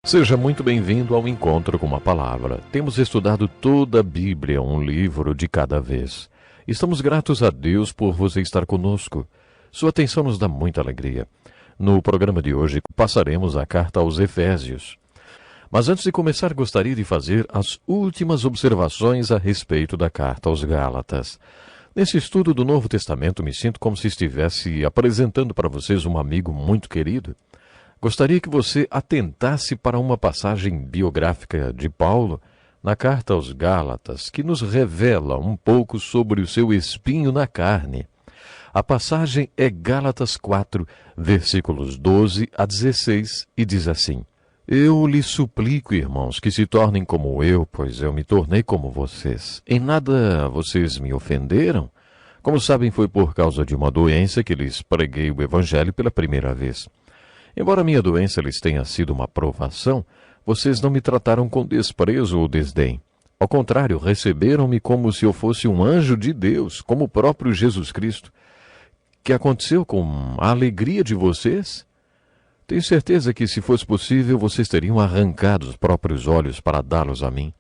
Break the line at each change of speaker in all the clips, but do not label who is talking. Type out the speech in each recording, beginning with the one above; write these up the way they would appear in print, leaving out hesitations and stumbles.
Seja muito bem-vindo ao Encontro com a Palavra. Temos estudado toda a Bíblia, um livro de cada vez. Estamos gratos a Deus por você estar conosco. Sua atenção nos dá muita alegria. No programa de hoje, passaremos a carta aos Efésios. Mas antes de começar, gostaria de fazer as últimas observações a respeito da carta aos Gálatas. Nesse estudo do Novo Testamento, me sinto como se estivesse apresentando para vocês um amigo muito querido. Gostaria que você atentasse para uma passagem biográfica de Paulo na carta aos Gálatas, que nos revela um pouco sobre o seu espinho na carne. A passagem é Gálatas 4, versículos 12 a 16, e diz assim: Eu lhes suplico, irmãos, que se tornem como eu, pois eu me tornei como vocês. Em nada vocês me ofenderam. Como sabem, foi por causa de uma doença que lhes preguei o Evangelho pela primeira vez. Embora minha doença lhes tenha sido uma provação, vocês não me trataram com desprezo ou desdém. Ao contrário, receberam-me como se eu fosse um anjo de Deus, como o próprio Jesus Cristo. Que aconteceu com a alegria de vocês? Tenho certeza que, se fosse possível, vocês teriam arrancado os próprios olhos para dá-los a mim.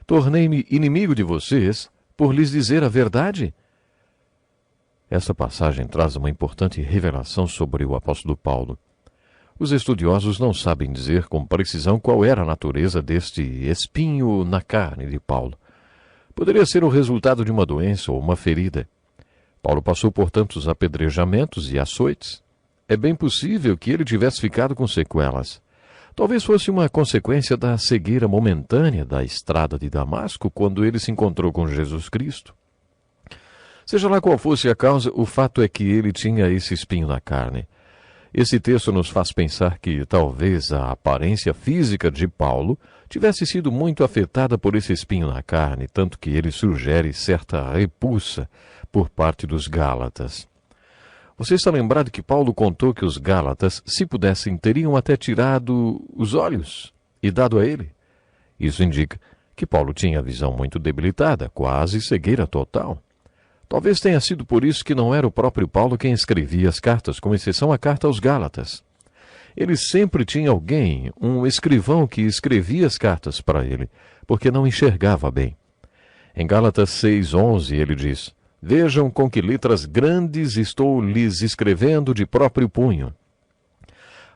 Tornei-me inimigo de vocês por lhes dizer a verdade? Essa passagem traz uma importante revelação sobre o apóstolo Paulo. Os estudiosos não sabem dizer com precisão qual era a natureza deste espinho na carne de Paulo. Poderia ser o resultado de uma doença ou uma ferida. Paulo passou por tantos apedrejamentos e açoites. É bem possível que ele tivesse ficado com sequelas. Talvez fosse uma consequência da cegueira momentânea da estrada de Damasco quando ele se encontrou com Jesus Cristo. Seja lá qual fosse a causa, o fato é que ele tinha esse espinho na carne. Esse texto nos faz pensar que talvez a aparência física de Paulo tivesse sido muito afetada por esse espinho na carne, tanto que ele sugere certa repulsa por parte dos Gálatas. Você está lembrado que Paulo contou que os Gálatas, se pudessem, teriam até tirado os olhos e dado a ele? Isso indica que Paulo tinha a visão muito debilitada, quase cegueira total. Talvez tenha sido por isso que não era o próprio Paulo quem escrevia as cartas, com exceção à carta aos Gálatas. Ele sempre tinha alguém, um escrivão, que escrevia as cartas para ele, porque não enxergava bem. Em Gálatas 6:11 ele diz: Vejam com que letras grandes estou lhes escrevendo de próprio punho.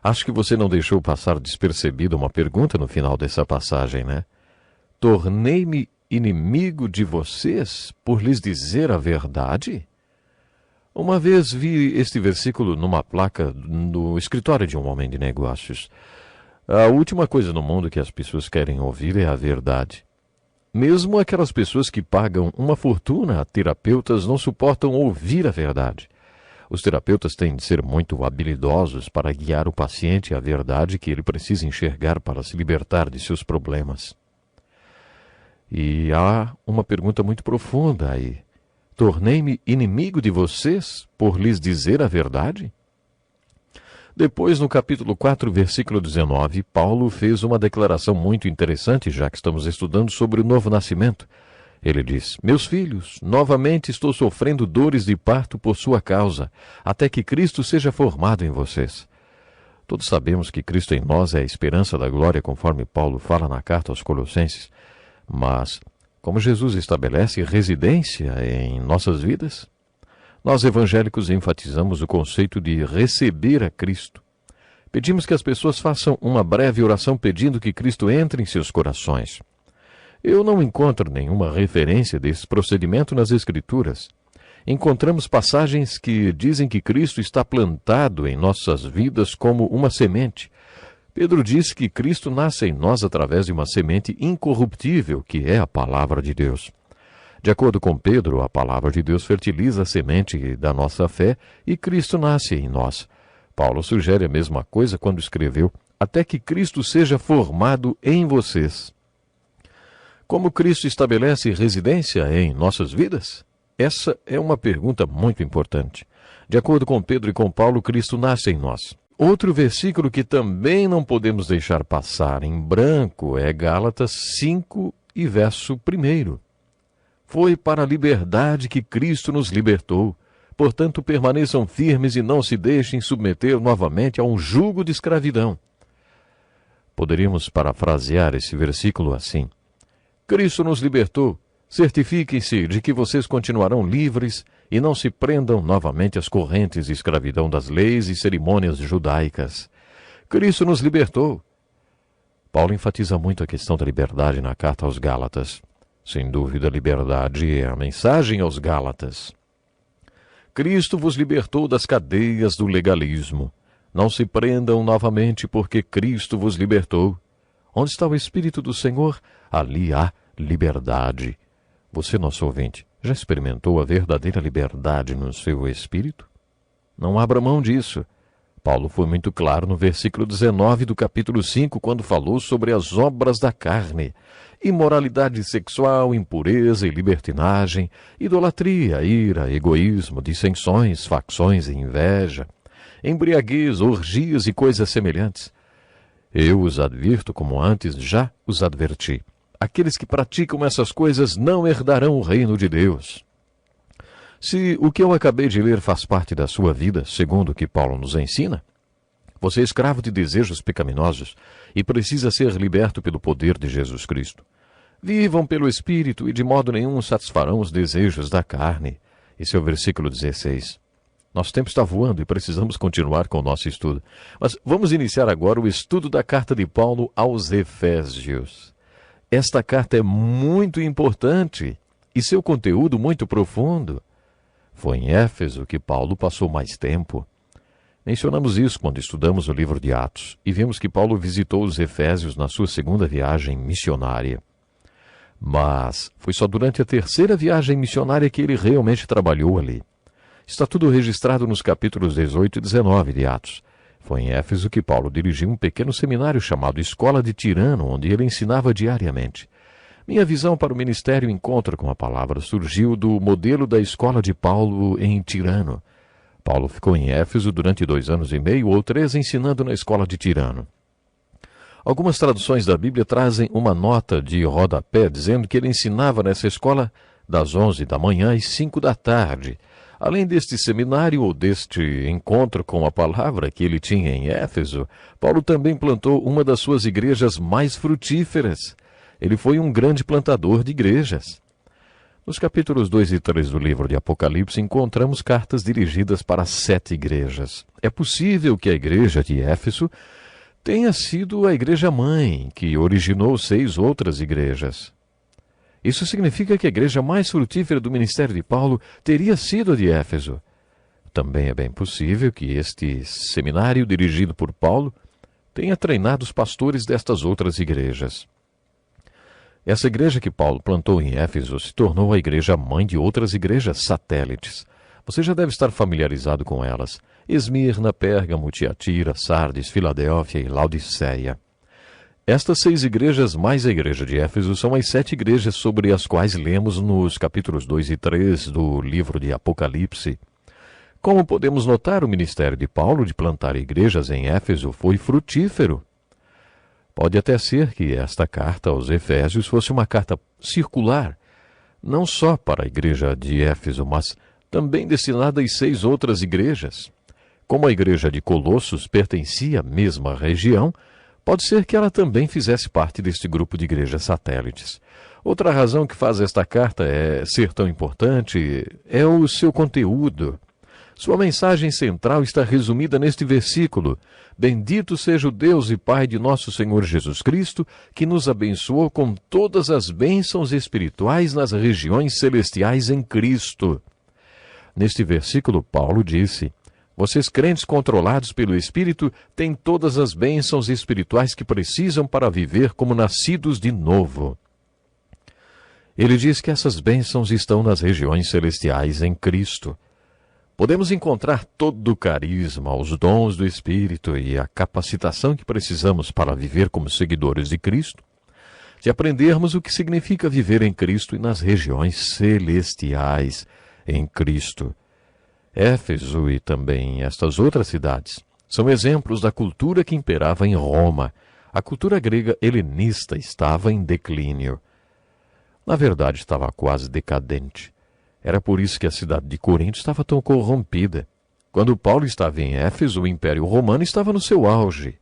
Acho que você não deixou passar despercebida uma pergunta no final dessa passagem, né? Tornei-me inimigo de vocês por lhes dizer a verdade? Uma vez vi este versículo numa placa no escritório de um homem de negócios. A última coisa no mundo que as pessoas querem ouvir é a verdade. Mesmo aquelas pessoas que pagam uma fortuna a terapeutas não suportam ouvir a verdade. Os terapeutas têm de ser muito habilidosos para guiar o paciente à verdade que ele precisa enxergar para se libertar de seus problemas. E há uma pergunta muito profunda aí. Tornei-me inimigo de vocês por lhes dizer a verdade? Depois, no capítulo 4, versículo 19, Paulo fez uma declaração muito interessante, já que estamos estudando sobre o novo nascimento. Ele diz: Meus filhos, novamente estou sofrendo dores de parto por sua causa, até que Cristo seja formado em vocês. Todos sabemos que Cristo em nós é a esperança da glória, conforme Paulo fala na carta aos Colossenses. Mas, como Jesus estabelece residência em nossas vidas, nós evangélicos enfatizamos o conceito de receber a Cristo. Pedimos que as pessoas façam uma breve oração pedindo que Cristo entre em seus corações. Eu não encontro nenhuma referência desse procedimento nas Escrituras. Encontramos passagens que dizem que Cristo está plantado em nossas vidas como uma semente. Pedro diz que Cristo nasce em nós através de uma semente incorruptível, que é a palavra de Deus. De acordo com Pedro, a palavra de Deus fertiliza a semente da nossa fé e Cristo nasce em nós. Paulo sugere a mesma coisa quando escreveu: até que Cristo seja formado em vocês. Como Cristo estabelece residência em nossas vidas? Essa é uma pergunta muito importante. De acordo com Pedro e com Paulo, Cristo nasce em nós. Outro versículo que também não podemos deixar passar em branco é Gálatas 5 e verso 1. Foi para a liberdade que Cristo nos libertou. Portanto, permaneçam firmes e não se deixem submeter novamente a um jugo de escravidão. poderíamos parafrasear esse versículo assim: Cristo nos libertou. Certifiquem-se de que vocês continuarão livres e não se prendam novamente às correntes de escravidão das leis e cerimônias judaicas. Cristo nos libertou. Paulo enfatiza muito a questão da liberdade na carta aos Gálatas. Sem dúvida, a liberdade é a mensagem aos Gálatas. Cristo vos libertou das cadeias do legalismo. Não se prendam novamente, porque Cristo vos libertou. Onde está o Espírito do Senhor? Ali há liberdade. Você, nosso ouvinte, já experimentou a verdadeira liberdade no seu espírito? Não abra mão disso. Paulo foi muito claro no versículo 19 do capítulo 5, quando falou sobre as obras da carne: imoralidade sexual, impureza e libertinagem, idolatria, ira, egoísmo, dissensões, facções e inveja, embriaguez, orgias e coisas semelhantes. Eu os advirto como antes já os adverti. Aqueles que praticam essas coisas não herdarão o reino de Deus. Se o que eu acabei de ler faz parte da sua vida, segundo o que Paulo nos ensina, você é escravo de desejos pecaminosos e precisa ser liberto pelo poder de Jesus Cristo. Vivam pelo Espírito e de modo nenhum satisfarão os desejos da carne. Esse é o versículo 16. Nosso tempo está voando e precisamos continuar com o nosso estudo. Mas vamos iniciar agora o estudo da carta de Paulo aos Efésios. Esta carta é muito importante e seu conteúdo muito profundo. Foi em Éfeso que Paulo passou mais tempo. Mencionamos isso quando estudamos o livro de Atos e vimos que Paulo visitou os Efésios na sua segunda viagem missionária. Mas foi só durante a terceira viagem missionária que ele realmente trabalhou ali. Está tudo registrado nos capítulos 18 e 19 de Atos. Foi em Éfeso que Paulo dirigiu um pequeno seminário chamado Escola de Tirano, onde ele ensinava diariamente. Minha visão para o ministério Encontro com a Palavra surgiu do modelo da escola de Paulo em Tirano. Paulo ficou em Éfeso durante 2 anos e meio ou 3 ensinando na escola de Tirano. Algumas traduções da Bíblia trazem uma nota de rodapé dizendo que ele ensinava nessa escola das 11 da manhã às 5 da tarde. Além deste seminário ou deste encontro com a palavra que ele tinha em Éfeso, Paulo também plantou uma das suas igrejas mais frutíferas. Ele foi um grande plantador de igrejas. Nos capítulos 2 e 3 do livro de Apocalipse, encontramos cartas dirigidas para 7 igrejas. É possível que a igreja de Éfeso tenha sido a igreja-mãe, que originou 6 outras igrejas. Isso significa que a igreja mais frutífera do ministério de Paulo teria sido a de Éfeso. Também é bem possível que este seminário dirigido por Paulo tenha treinado os pastores destas outras igrejas. Essa igreja que Paulo plantou em Éfeso se tornou a igreja-mãe de outras igrejas satélites. Você já deve estar familiarizado com elas: Esmirna, Pérgamo, Tiatira, Sardes, Filadélfia e Laodiceia. Estas 6 igrejas, mais a igreja de Éfeso, são as 7 igrejas sobre as quais lemos nos capítulos 2 e 3 do livro de Apocalipse. Como podemos notar, o ministério de Paulo de plantar igrejas em Éfeso foi frutífero. Pode até ser que esta carta aos Efésios fosse uma carta circular, não só para a igreja de Éfeso, mas também destinada às 6 outras igrejas. Como a igreja de Colossos pertencia à mesma região, pode ser que ela também fizesse parte deste grupo de igrejas satélites. Outra razão que faz esta carta ser tão importante é o seu conteúdo. Sua mensagem central está resumida neste versículo: Bendito seja o Deus e Pai de nosso Senhor Jesus Cristo, que nos abençoou com todas as bênçãos espirituais nas regiões celestiais em Cristo. Neste versículo, Paulo disse: Vocês crentes controlados pelo Espírito têm todas as bênçãos espirituais que precisam para viver como nascidos de novo. Ele diz que essas bênçãos estão nas regiões celestiais em Cristo. Podemos encontrar todo o carisma, os dons do Espírito e a capacitação que precisamos para viver como seguidores de Cristo, se aprendermos o que significa viver em Cristo e nas regiões celestiais em Cristo. Éfeso e também estas outras cidades são exemplos da cultura que imperava em Roma. A cultura grega helenista estava em declínio. Na verdade, estava quase decadente. Era por isso que a cidade de Corinto estava tão corrompida. Quando Paulo estava em Éfeso, o Império Romano estava no seu auge.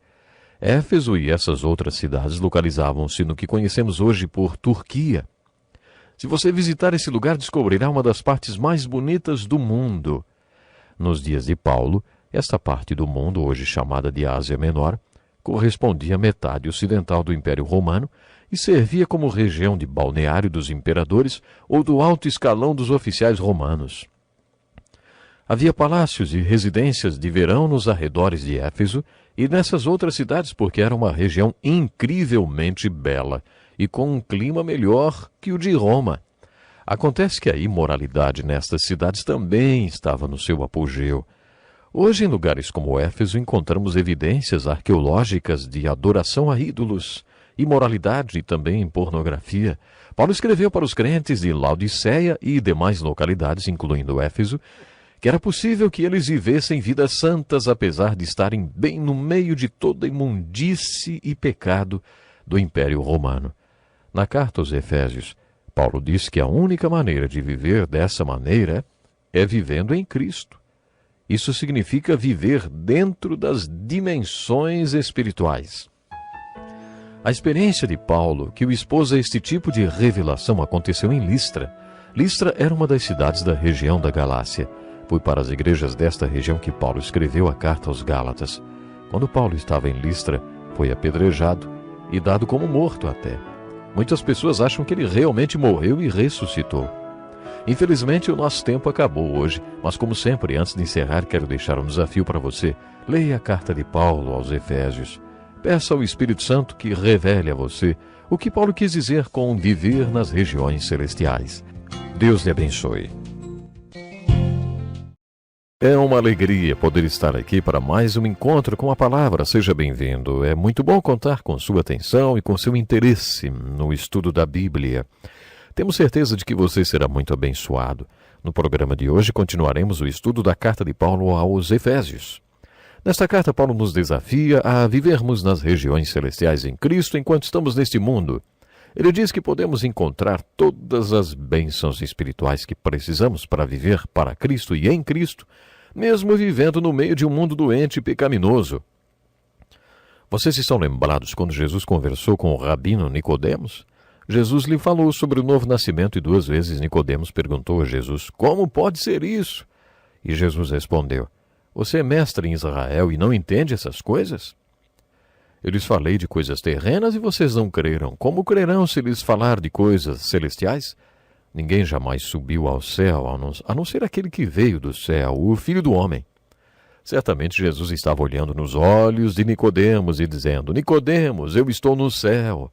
Éfeso e essas outras cidades localizavam-se no que conhecemos hoje por Turquia. Se você visitar esse lugar, descobrirá uma das partes mais bonitas do mundo. Nos dias de Paulo, esta parte do mundo, hoje chamada de Ásia Menor, correspondia à metade ocidental do Império Romano e servia como região de balneário dos imperadores ou do alto escalão dos oficiais romanos. Havia palácios e residências de verão nos arredores de Éfeso e nessas outras cidades porque era uma região incrivelmente bela e com um clima melhor que o de Roma. Acontece que a imoralidade nestas cidades também estava no seu apogeu. Hoje, em lugares como Éfeso, encontramos evidências arqueológicas de adoração a ídolos, imoralidade e também pornografia. Paulo escreveu para os crentes de Laodiceia e demais localidades, incluindo Éfeso, que era possível que eles vivessem vidas santas apesar de estarem bem no meio de toda a imundície e pecado do Império Romano. Na carta aos Efésios, Paulo diz que a única maneira de viver dessa maneira é vivendo em Cristo. Isso significa viver dentro das dimensões espirituais. A experiência de Paulo, que o expôs a este tipo de revelação, aconteceu em Listra. Listra era uma das cidades da região da Galácia. Foi para as igrejas desta região que Paulo escreveu a carta aos Gálatas. Quando Paulo estava em Listra, foi apedrejado e dado como morto até. Muitas pessoas acham que ele realmente morreu e ressuscitou. Infelizmente, o nosso tempo acabou hoje, mas como sempre, antes de encerrar, quero deixar um desafio para você. Leia a carta de Paulo aos Efésios. Peça ao Espírito Santo que revele a você o que Paulo quis dizer com viver nas regiões celestiais. Deus lhe abençoe. É uma alegria poder estar aqui para mais um encontro com a palavra. Seja bem-vindo. É muito bom contar com sua atenção e com seu interesse no estudo da Bíblia. Temos certeza de que você será muito abençoado. No programa de hoje continuaremos o estudo da carta de Paulo aos Efésios. Nesta carta, Paulo nos desafia a vivermos nas regiões celestiais em Cristo enquanto estamos neste mundo. Ele diz que podemos encontrar todas as bênçãos espirituais que precisamos para viver para Cristo e em Cristo, mesmo vivendo no meio de um mundo doente e pecaminoso. Vocês estão lembrados quando Jesus conversou com o rabino Nicodemos? Jesus lhe falou sobre o novo nascimento e 2 vezes Nicodemos perguntou a Jesus: como pode ser isso? E Jesus respondeu: você é mestre em Israel e não entende essas coisas? Eu lhes falei de coisas terrenas e vocês não creram. Como crerão se lhes falar de coisas celestiais? Ninguém jamais subiu ao céu, a não ser aquele que veio do céu, o Filho do Homem. Certamente Jesus estava olhando nos olhos de Nicodemos e dizendo: Nicodemos, eu estou no céu.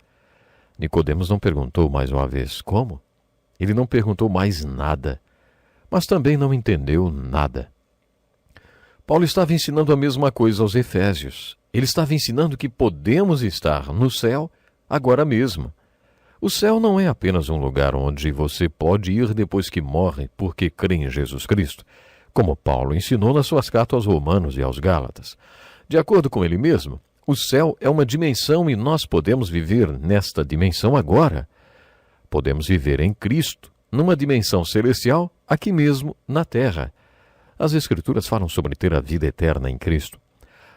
Nicodemos não perguntou mais uma vez: como? Ele não perguntou mais nada, mas também não entendeu nada. Paulo estava ensinando a mesma coisa aos Efésios. Ele estava ensinando que podemos estar no céu agora mesmo. O céu não é apenas um lugar onde você pode ir depois que morre porque crê em Jesus Cristo, como Paulo ensinou nas suas cartas aos Romanos e aos Gálatas. De acordo com ele mesmo, o céu é uma dimensão e nós podemos viver nesta dimensão agora. Podemos viver em Cristo, numa dimensão celestial, aqui mesmo na terra. As Escrituras falam sobre ter a vida eterna em Cristo.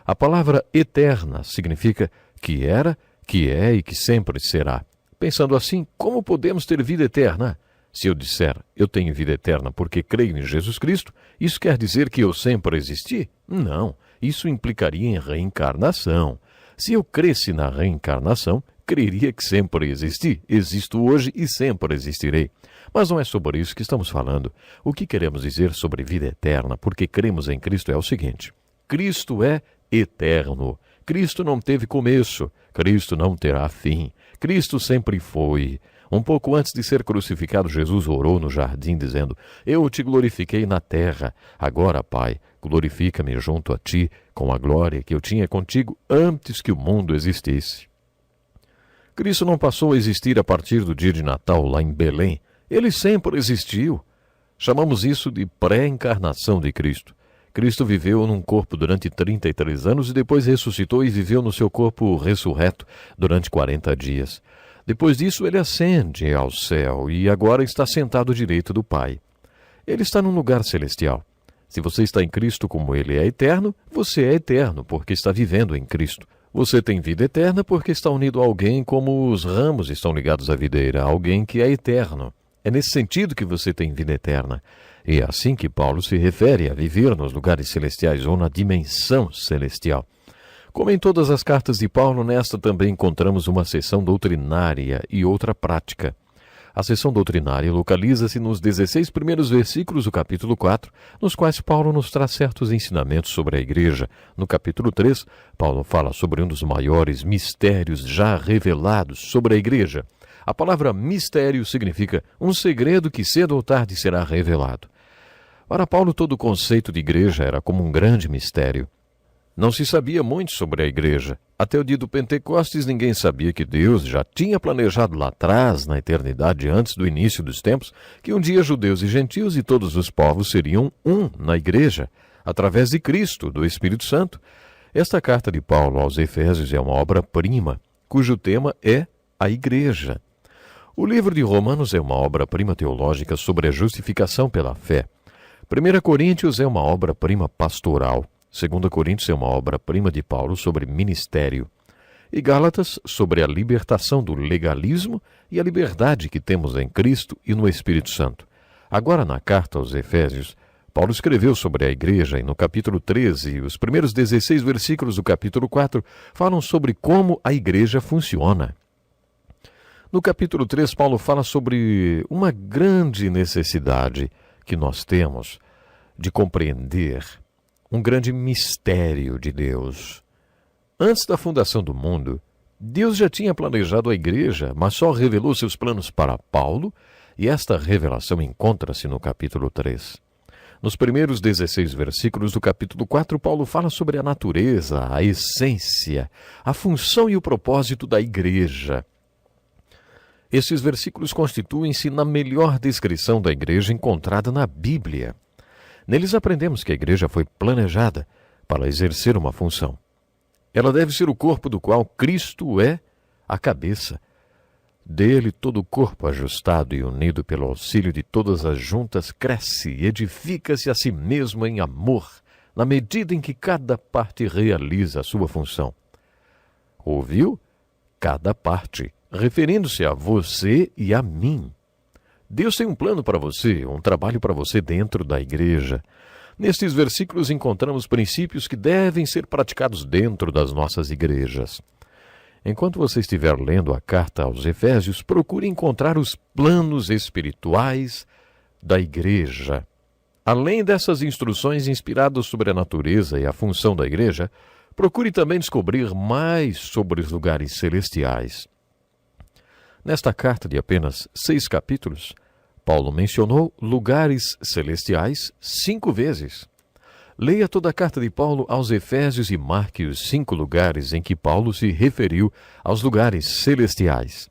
A palavra eterna significa que era, que é e que sempre será. Pensando assim, como podemos ter vida eterna? Se eu disser, eu tenho vida eterna porque creio em Jesus Cristo, isso quer dizer que eu sempre existi? Não, isso implicaria em reencarnação. Se eu cresce na reencarnação, creria que sempre existi. Existo hoje e sempre existirei. Mas não é sobre isso que estamos falando. O que queremos dizer sobre vida eterna, porque cremos em Cristo, é o seguinte: Cristo é eterno. Cristo não teve começo. Cristo não terá fim. Cristo sempre foi. Um pouco antes de ser crucificado, Jesus orou no jardim, dizendo: eu te glorifiquei na terra. Agora, Pai, glorifica-me junto a ti, com a glória que eu tinha contigo antes que o mundo existisse. Cristo não passou a existir a partir do dia de Natal lá em Belém. Ele sempre existiu. Chamamos isso de pré-encarnação de Cristo. Cristo viveu num corpo durante 33 anos e depois ressuscitou e viveu no seu corpo ressurreto durante 40 dias. Depois disso, ele ascende ao céu e agora está sentado à direita do Pai. Ele está num lugar celestial. Se você está em Cristo como ele é eterno, você é eterno porque está vivendo em Cristo. Você tem vida eterna porque está unido a alguém como os ramos estão ligados à videira, alguém que é eterno. É nesse sentido que você tem vida eterna. E é assim que Paulo se refere a viver nos lugares celestiais ou na dimensão celestial. Como em todas as cartas de Paulo, nesta também encontramos uma seção doutrinária e outra prática. A seção doutrinária localiza-se nos 16 primeiros versículos do capítulo 4, nos quais Paulo nos traz certos ensinamentos sobre a igreja. No capítulo 3, Paulo fala sobre um dos maiores mistérios já revelados sobre a igreja. A palavra mistério significa um segredo que cedo ou tarde será revelado. Para Paulo, todo o conceito de igreja era como um grande mistério. Não se sabia muito sobre a igreja. Até o dia do Pentecostes, ninguém sabia que Deus já tinha planejado lá atrás, na eternidade, antes do início dos tempos, que um dia judeus e gentios e todos os povos seriam um na igreja, através de Cristo, do Espírito Santo. Esta carta de Paulo aos Efésios é uma obra-prima, cujo tema é a igreja. O livro de Romanos é uma obra-prima teológica sobre a justificação pela fé. 1 Coríntios é uma obra-prima pastoral. 2 Coríntios é uma obra-prima de Paulo sobre ministério. E Gálatas sobre a libertação do legalismo e a liberdade que temos em Cristo e no Espírito Santo. Agora, na carta aos Efésios, Paulo escreveu sobre a igreja e no capítulo 13, os primeiros 16 versículos do capítulo 4 falam sobre como a igreja funciona. No capítulo 3, Paulo fala sobre uma grande necessidade que nós temos de compreender um grande mistério de Deus. Antes da fundação do mundo, Deus já tinha planejado a igreja, mas só revelou seus planos para Paulo, e esta revelação encontra-se no capítulo 3. Nos primeiros 16 versículos do capítulo 4, Paulo fala sobre a natureza, a essência, a função e o propósito da igreja. Esses versículos constituem-se na melhor descrição da igreja encontrada na Bíblia. Neles aprendemos que a igreja foi planejada para exercer uma função. Ela deve ser o corpo do qual Cristo é a cabeça. Dele todo o corpo ajustado e unido pelo auxílio de todas as juntas cresce e edifica-se a si mesmo em amor, na medida em que cada parte realiza a sua função. Ouviu? Cada parte, referindo-se a você e a mim. Deus tem um plano para você, um trabalho para você dentro da igreja. Nestes versículos encontramos princípios que devem ser praticados dentro das nossas igrejas. Enquanto você estiver lendo a carta aos Efésios, procure encontrar os planos espirituais da igreja. Além dessas instruções inspiradas sobre a natureza e a função da igreja, procure também descobrir mais sobre os lugares celestiais. Nesta carta de apenas 6 capítulos, Paulo mencionou lugares celestiais 5 vezes. Leia toda a carta de Paulo aos Efésios e marque os 5 lugares em que Paulo se referiu aos lugares celestiais.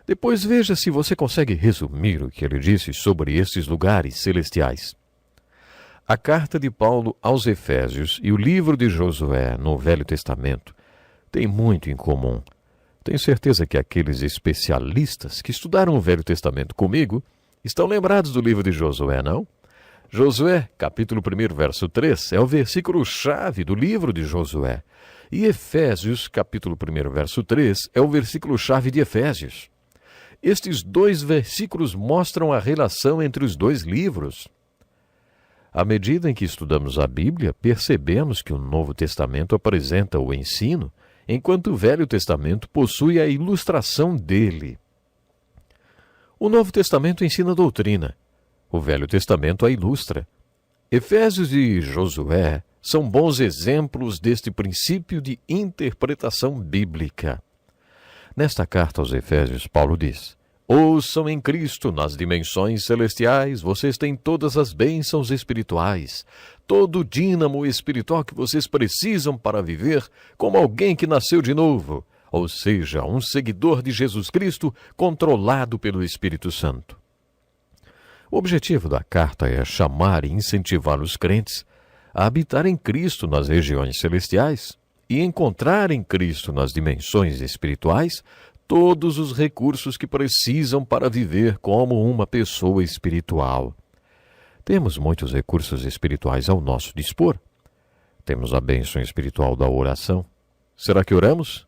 Depois veja se você consegue resumir o que ele disse sobre estes lugares celestiais. A carta de Paulo aos Efésios e o livro de Josué no Velho Testamento têm muito em comum. Tenho certeza que aqueles especialistas que estudaram o Velho Testamento comigo estão lembrados do livro de Josué, não? Josué, capítulo 1, verso 3, é o versículo-chave do livro de Josué. E Efésios, capítulo 1, verso 3, é o versículo-chave de Efésios. Estes 2 versículos mostram a relação entre os 2 livros. À medida em que estudamos a Bíblia, percebemos que o Novo Testamento apresenta o ensino, enquanto o Velho Testamento possui a ilustração dele. O Novo Testamento ensina a doutrina. O Velho Testamento a ilustra. Efésios e Josué são bons exemplos deste princípio de interpretação bíblica. Nesta carta aos Efésios, Paulo diz: ouçam em Cristo nas dimensões celestiais, vocês têm todas as bênçãos espirituais, todo o dínamo espiritual que vocês precisam para viver como alguém que nasceu de novo, ou seja, um seguidor de Jesus Cristo controlado pelo Espírito Santo. O objetivo da carta é chamar e incentivar os crentes a habitar em Cristo nas regiões celestiais e encontrar em Cristo nas dimensões espirituais todos os recursos que precisam para viver como uma pessoa espiritual. Temos muitos recursos espirituais ao nosso dispor. Temos a bênção espiritual da oração, Será que oramos?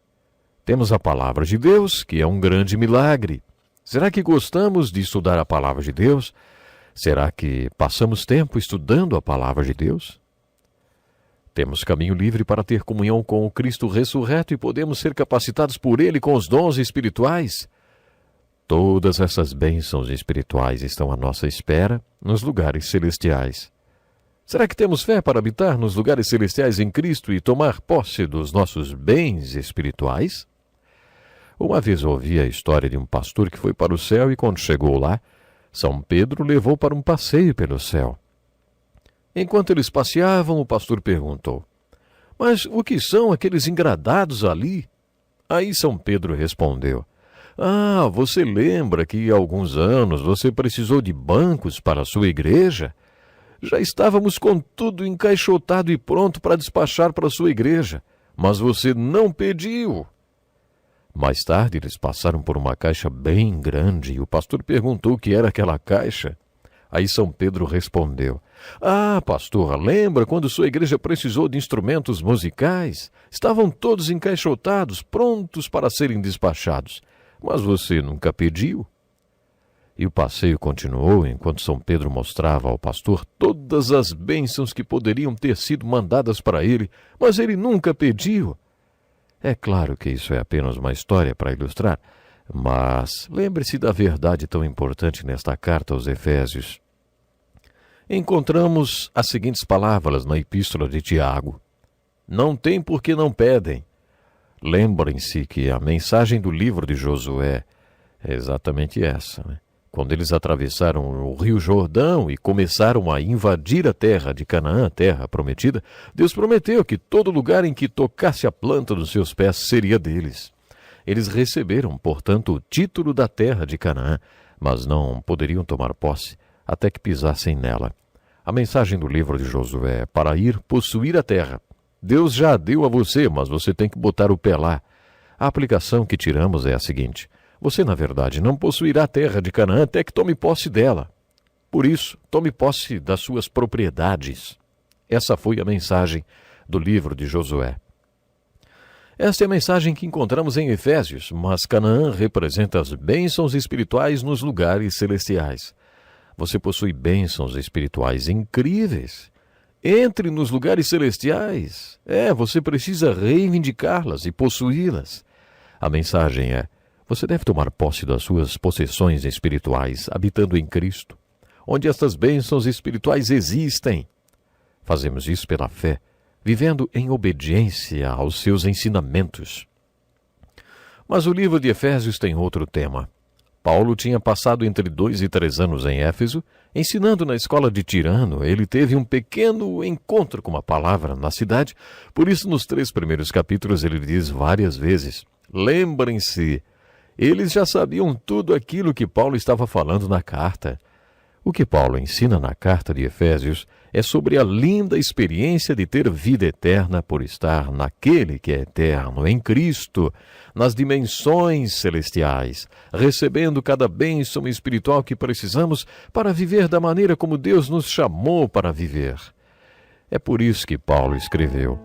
Temos a palavra de Deus, que é um grande milagre. Será que gostamos de estudar a palavra de Deus? Será que passamos tempo estudando a palavra de Deus? Temos caminho livre para ter comunhão com o Cristo ressurreto e podemos ser capacitados por Ele com os dons espirituais? Todas essas bênçãos espirituais estão à nossa espera nos lugares celestiais. Será que temos fé para habitar nos lugares celestiais em Cristo e tomar posse dos nossos bens espirituais? Uma vez ouvi a história de um pastor que foi para o céu e, quando chegou lá, São Pedro levou para um passeio pelo céu. Enquanto eles passeavam, o pastor perguntou: "Mas o que são aqueles engradados ali?" Aí São Pedro respondeu: "Ah, você lembra que há alguns anos você precisou de bancos para a sua igreja? Já estávamos com tudo encaixotado e pronto para despachar para a sua igreja, mas você não pediu." Mais tarde, eles passaram por uma caixa bem grande e o pastor perguntou o que era aquela caixa. Aí São Pedro respondeu: "Ah, pastor, lembra quando sua igreja precisou de instrumentos musicais? Estavam todos encaixotados, prontos para serem despachados, mas você nunca pediu." E o passeio continuou enquanto São Pedro mostrava ao pastor todas as bênçãos que poderiam ter sido mandadas para ele, mas ele nunca pediu. É claro que isso é apenas uma história para ilustrar, mas lembre-se da verdade tão importante nesta carta aos Efésios. Encontramos as seguintes palavras na Epístola de Tiago: "Não tem porque não pedem." Lembrem-se que a mensagem do livro de Josué é exatamente essa, né? Quando eles atravessaram o rio Jordão e começaram a invadir a terra de Canaã, a terra prometida, Deus prometeu que todo lugar em que tocasse a planta dos seus pés seria deles. Eles receberam, portanto, o título da terra de Canaã, mas não poderiam tomar posse até que pisassem nela. A mensagem do livro de Josué é para ir possuir a terra. Deus já a deu a você, mas você tem que botar o pé lá. A aplicação que tiramos é a seguinte: você, na verdade, não possuirá a terra de Canaã até que tome posse dela. Por isso, tome posse das suas propriedades. Essa foi a mensagem do livro de Josué. Esta é a mensagem que encontramos em Efésios, mas Canaã representa as bênçãos espirituais nos lugares celestiais. Você possui bênçãos espirituais incríveis. Entre nos lugares celestiais. Você precisa reivindicá-las e possuí-las. A mensagem é: você deve tomar posse das suas possessões espirituais, habitando em Cristo, onde estas bênçãos espirituais existem. Fazemos isso pela fé, vivendo em obediência aos seus ensinamentos. Mas o livro de Efésios tem outro tema. Paulo tinha passado entre 2 e 3 anos em Éfeso, ensinando na escola de Tirano. Ele teve um pequeno encontro com uma palavra na cidade, por isso nos 3 primeiros capítulos ele diz várias vezes: lembrem-se. Eles já sabiam tudo aquilo que Paulo estava falando na carta. O que Paulo ensina na carta de Efésios é sobre a linda experiência de ter vida eterna por estar naquele que é eterno, em Cristo, nas dimensões celestiais, recebendo cada bênção espiritual que precisamos para viver da maneira como Deus nos chamou para viver. É por isso que Paulo escreveu: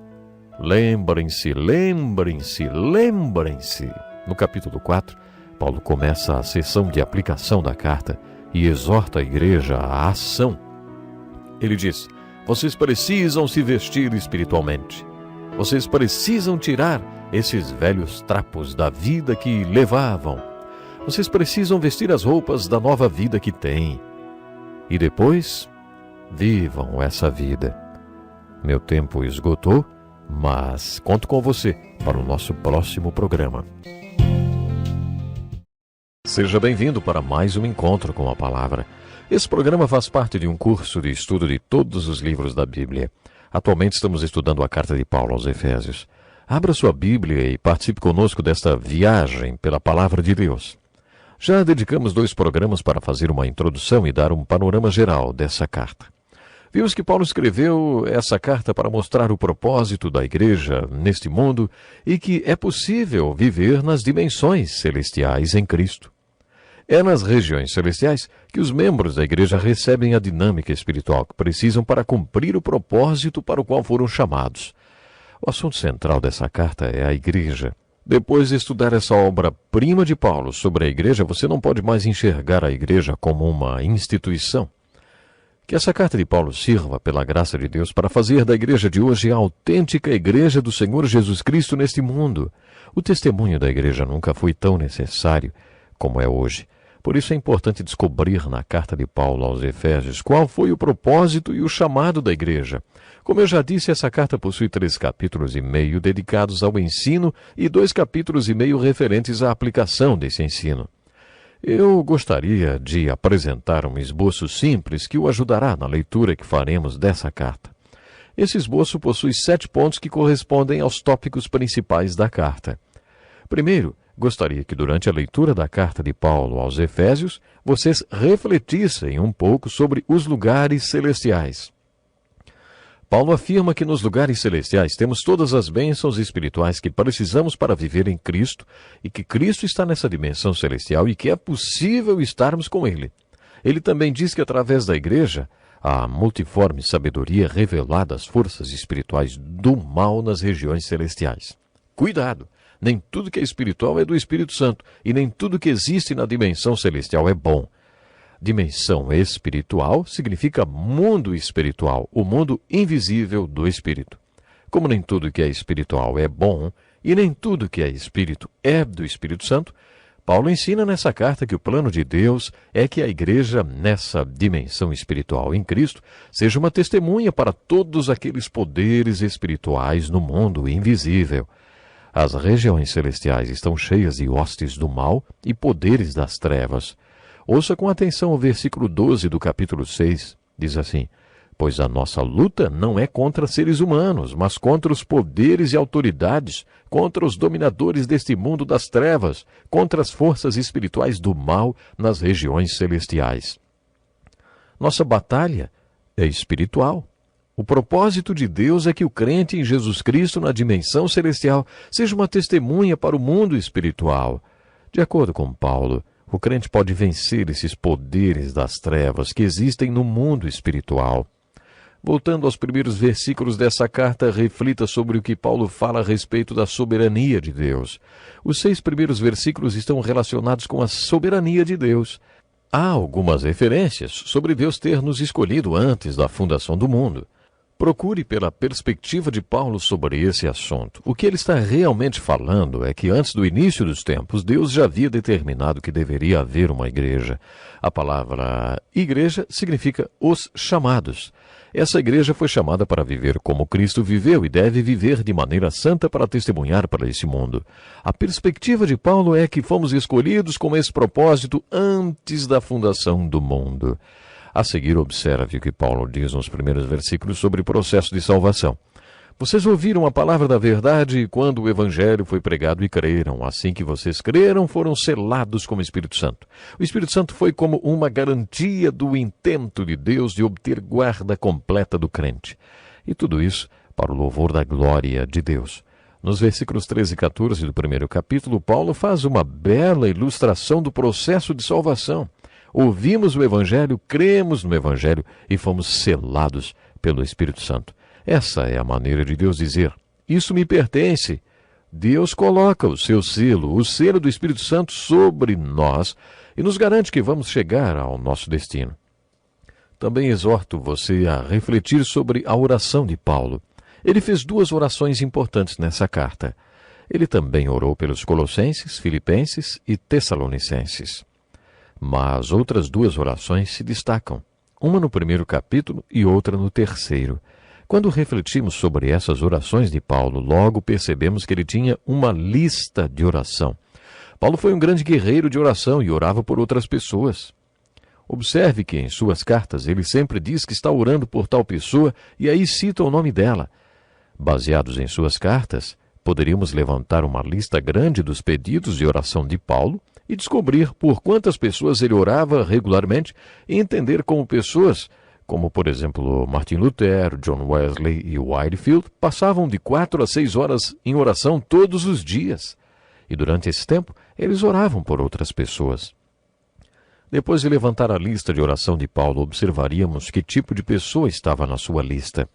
lembrem-se, lembrem-se, lembrem-se. No capítulo 4, Paulo começa a sessão de aplicação da carta e exorta a igreja à ação. Ele diz: vocês precisam se vestir espiritualmente. Vocês precisam tirar esses velhos trapos da vida que levavam. Vocês precisam vestir as roupas da nova vida que têm. E depois, vivam essa vida. Meu tempo esgotou, mas conto com você para o nosso próximo programa. Seja bem-vindo para mais um encontro com a palavra. Esse programa faz parte de um curso de estudo de todos os livros da Bíblia. Atualmente estamos estudando a carta de Paulo aos Efésios. Abra sua Bíblia e participe conosco desta viagem pela palavra de Deus. Já dedicamos 2 programas para fazer uma introdução e dar um panorama geral dessa carta. Vimos que Paulo escreveu essa carta para mostrar o propósito da igreja neste mundo e que é possível viver nas dimensões celestiais em Cristo. É nas regiões celestiais que os membros da igreja recebem a dinâmica espiritual que precisam para cumprir o propósito para o qual foram chamados. O assunto central dessa carta é a igreja. Depois de estudar essa obra-prima de Paulo sobre a igreja, você não pode mais enxergar a igreja como uma instituição. Que essa carta de Paulo sirva, pela graça de Deus, para fazer da igreja de hoje a autêntica igreja do Senhor Jesus Cristo neste mundo. O testemunho da igreja nunca foi tão necessário como é hoje. Por isso é importante descobrir na carta de Paulo aos Efésios qual foi o propósito e o chamado da igreja. Como eu já disse, essa carta possui 3,5 capítulos dedicados ao ensino e 2,5 capítulos referentes à aplicação desse ensino. Eu gostaria de apresentar um esboço simples que o ajudará na leitura que faremos dessa carta. Esse esboço possui 7 pontos que correspondem aos tópicos principais da carta. Primeiro, gostaria que durante a leitura da carta de Paulo aos Efésios, vocês refletissem um pouco sobre os lugares celestiais. Paulo afirma que nos lugares celestiais temos todas as bênçãos espirituais que precisamos para viver em Cristo e que Cristo está nessa dimensão celestial e que é possível estarmos com Ele. Ele também diz que através da igreja, a multiforme sabedoria revelada às forças espirituais do mal nas regiões celestiais. Cuidado! Nem tudo que é espiritual é do Espírito Santo e nem tudo que existe na dimensão celestial é bom. Dimensão espiritual significa mundo espiritual, o mundo invisível do Espírito. Como nem tudo que é espiritual é bom, e nem tudo que é espírito é do Espírito Santo, Paulo ensina nessa carta que o plano de Deus é que a igreja, nessa dimensão espiritual em Cristo, seja uma testemunha para todos aqueles poderes espirituais no mundo invisível. As regiões celestiais estão cheias de hostes do mal e poderes das trevas. Ouça com atenção o versículo 12 do capítulo 6. Diz assim: pois a nossa luta não é contra seres humanos, mas contra os poderes e autoridades, contra os dominadores deste mundo das trevas, contra as forças espirituais do mal nas regiões celestiais. Nossa batalha é espiritual. O propósito de Deus é que o crente em Jesus Cristo na dimensão celestial seja uma testemunha para o mundo espiritual. De acordo com Paulo, o crente pode vencer esses poderes das trevas que existem no mundo espiritual. Voltando aos primeiros versículos dessa carta, reflita sobre o que Paulo fala a respeito da soberania de Deus. Os 6 primeiros versículos estão relacionados com a soberania de Deus. Há algumas referências sobre Deus ter nos escolhido antes da fundação do mundo. Procure pela perspectiva de Paulo sobre esse assunto. O que ele está realmente falando é que antes do início dos tempos, Deus já havia determinado que deveria haver uma igreja. A palavra igreja significa os chamados. Essa igreja foi chamada para viver como Cristo viveu e deve viver de maneira santa para testemunhar para esse mundo. A perspectiva de Paulo é que fomos escolhidos com esse propósito antes da fundação do mundo. A seguir, observe o que Paulo diz nos primeiros versículos sobre o processo de salvação. Vocês ouviram a palavra da verdade quando o Evangelho foi pregado e creram. Assim que vocês creram, foram selados com o Espírito Santo. O Espírito Santo foi como uma garantia do intento de Deus de obter guarda completa do crente. E tudo isso para o louvor da glória de Deus. Nos versículos 13 e 14 do primeiro capítulo, Paulo faz uma bela ilustração do processo de salvação. Ouvimos o Evangelho, cremos no Evangelho e fomos selados pelo Espírito Santo. Essa é a maneira de Deus dizer: isso me pertence. Deus coloca o seu selo, o selo do Espírito Santo sobre nós e nos garante que vamos chegar ao nosso destino. Também exorto você a refletir sobre a oração de Paulo. Ele fez 2 orações importantes nessa carta. Ele também orou pelos Colossenses, Filipenses e Tessalonicenses. Mas outras 2 orações se destacam, uma no primeiro capítulo e outra no terceiro. Quando refletimos sobre essas orações de Paulo, logo percebemos que ele tinha uma lista de oração. Paulo foi um grande guerreiro de oração e orava por outras pessoas. Observe que em suas cartas ele sempre diz que está orando por tal pessoa e aí cita o nome dela. Baseados em suas cartas, poderíamos levantar uma lista grande dos pedidos de oração de Paulo e descobrir por quantas pessoas ele orava regularmente e entender como pessoas, como por exemplo Martin Lutero, John Wesley e Whitefield, passavam de 4 a 6 horas em oração todos os dias. E durante esse tempo, eles oravam por outras pessoas. Depois de levantar a lista de oração de Paulo, observaríamos que tipo de pessoa estava na sua lista.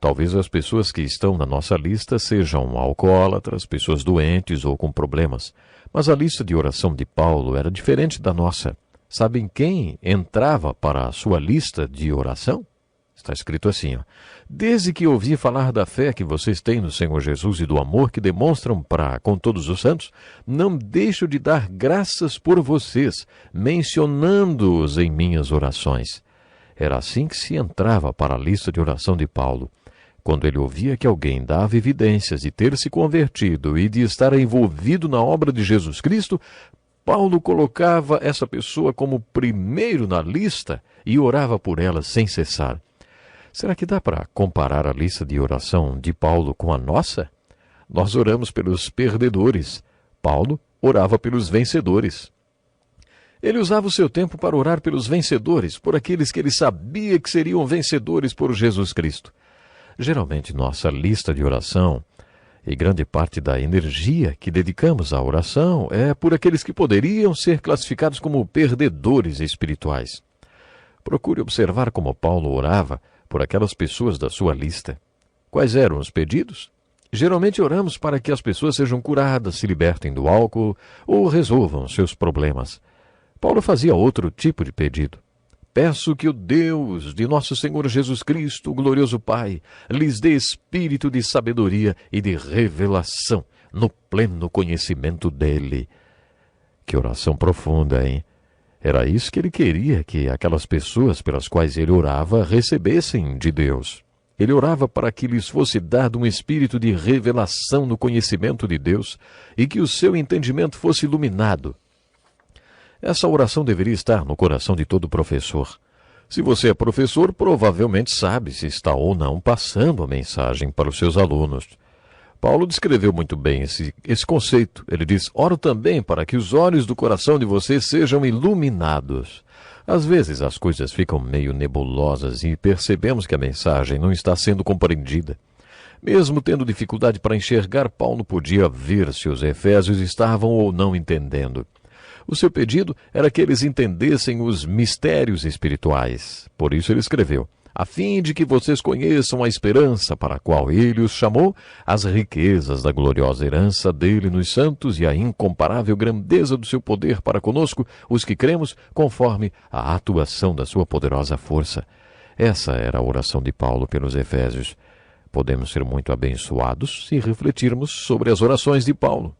Talvez as pessoas que estão na nossa lista sejam alcoólatras, pessoas doentes ou com problemas. Mas a lista de oração de Paulo era diferente da nossa. Sabem quem entrava para a sua lista de oração? Está escrito assim, ó: desde que ouvi falar da fé que vocês têm no Senhor Jesus e do amor que demonstram para com todos os santos, não deixo de dar graças por vocês, mencionando-os em minhas orações. Era assim que se entrava para a lista de oração de Paulo. Quando ele ouvia que alguém dava evidências de ter se convertido e de estar envolvido na obra de Jesus Cristo, Paulo colocava essa pessoa como primeiro na lista e orava por ela sem cessar. Será que dá para comparar a lista de oração de Paulo com a nossa? Nós oramos pelos perdedores. Paulo orava pelos vencedores. Ele usava o seu tempo para orar pelos vencedores, por aqueles que ele sabia que seriam vencedores por Jesus Cristo. Geralmente, nossa lista de oração e grande parte da energia que dedicamos à oração é por aqueles que poderiam ser classificados como perdedores espirituais. Procure observar como Paulo orava por aquelas pessoas da sua lista. Quais eram os pedidos? Geralmente oramos para que as pessoas sejam curadas, se libertem do álcool ou resolvam seus problemas. Paulo fazia outro tipo de pedido. Peço que o Deus de nosso Senhor Jesus Cristo, o glorioso Pai, lhes dê espírito de sabedoria e de revelação no pleno conhecimento dele. Que oração profunda, hein? Era isso que ele queria que aquelas pessoas pelas quais ele orava recebessem de Deus. Ele orava para que lhes fosse dado um espírito de revelação no conhecimento de Deus e que o seu entendimento fosse iluminado. Essa oração deveria estar no coração de todo professor. Se você é professor, provavelmente sabe se está ou não passando a mensagem para os seus alunos. Paulo descreveu muito bem esse conceito. Ele diz: oro também para que os olhos do coração de vocês sejam iluminados. Às vezes as coisas ficam meio nebulosas e percebemos que a mensagem não está sendo compreendida. Mesmo tendo dificuldade para enxergar, Paulo podia ver se os efésios estavam ou não entendendo. O seu pedido era que eles entendessem os mistérios espirituais. Por isso ele escreveu: a fim de que vocês conheçam a esperança para a qual ele os chamou, as riquezas da gloriosa herança dele nos santos e a incomparável grandeza do seu poder para conosco, os que cremos, conforme a atuação da sua poderosa força. Essa era a oração de Paulo pelos Efésios. Podemos ser muito abençoados se refletirmos sobre as orações de Paulo.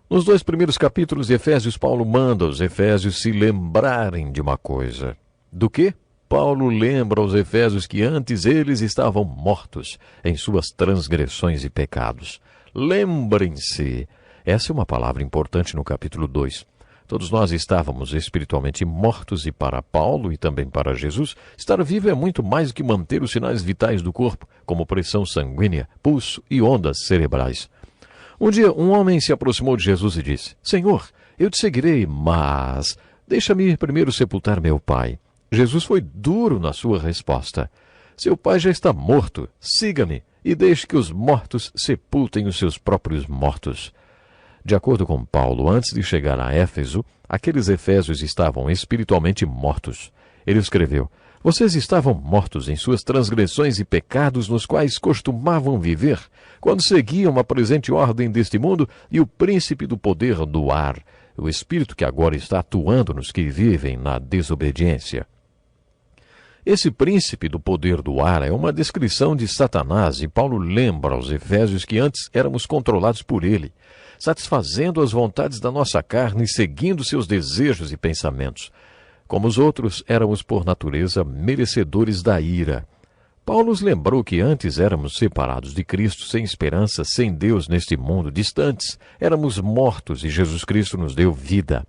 Nos 2 primeiros capítulos de Efésios, Paulo manda os Efésios se lembrarem de uma coisa. Do quê? Paulo lembra aos Efésios que antes eles estavam mortos em suas transgressões e pecados. Lembrem-se. Essa é uma palavra importante no capítulo 2. Todos nós estávamos espiritualmente mortos e para Paulo e também para Jesus, estar vivo é muito mais do que manter os sinais vitais do corpo, como pressão sanguínea, pulso e ondas cerebrais. Um dia, um homem se aproximou de Jesus e disse: Senhor, eu te seguirei, mas deixa-me ir primeiro sepultar meu pai. Jesus foi duro na sua resposta. Seu pai já está morto. Siga-me e deixe que os mortos sepultem os seus próprios mortos. De acordo com Paulo, antes de chegar a Éfeso, aqueles efésios estavam espiritualmente mortos. Ele escreveu: vocês estavam mortos em suas transgressões e pecados nos quais costumavam viver, quando seguiam a presente ordem deste mundo e o príncipe do poder do ar, o espírito que agora está atuando nos que vivem na desobediência. Esse príncipe do poder do ar é uma descrição de Satanás e Paulo lembra aos Efésios que antes éramos controlados por ele, satisfazendo as vontades da nossa carne e seguindo seus desejos e pensamentos. Como os outros, éramos por natureza merecedores da ira. Paulo nos lembrou que antes éramos separados de Cristo, sem esperança, sem Deus neste mundo, distantes. Éramos mortos e Jesus Cristo nos deu vida.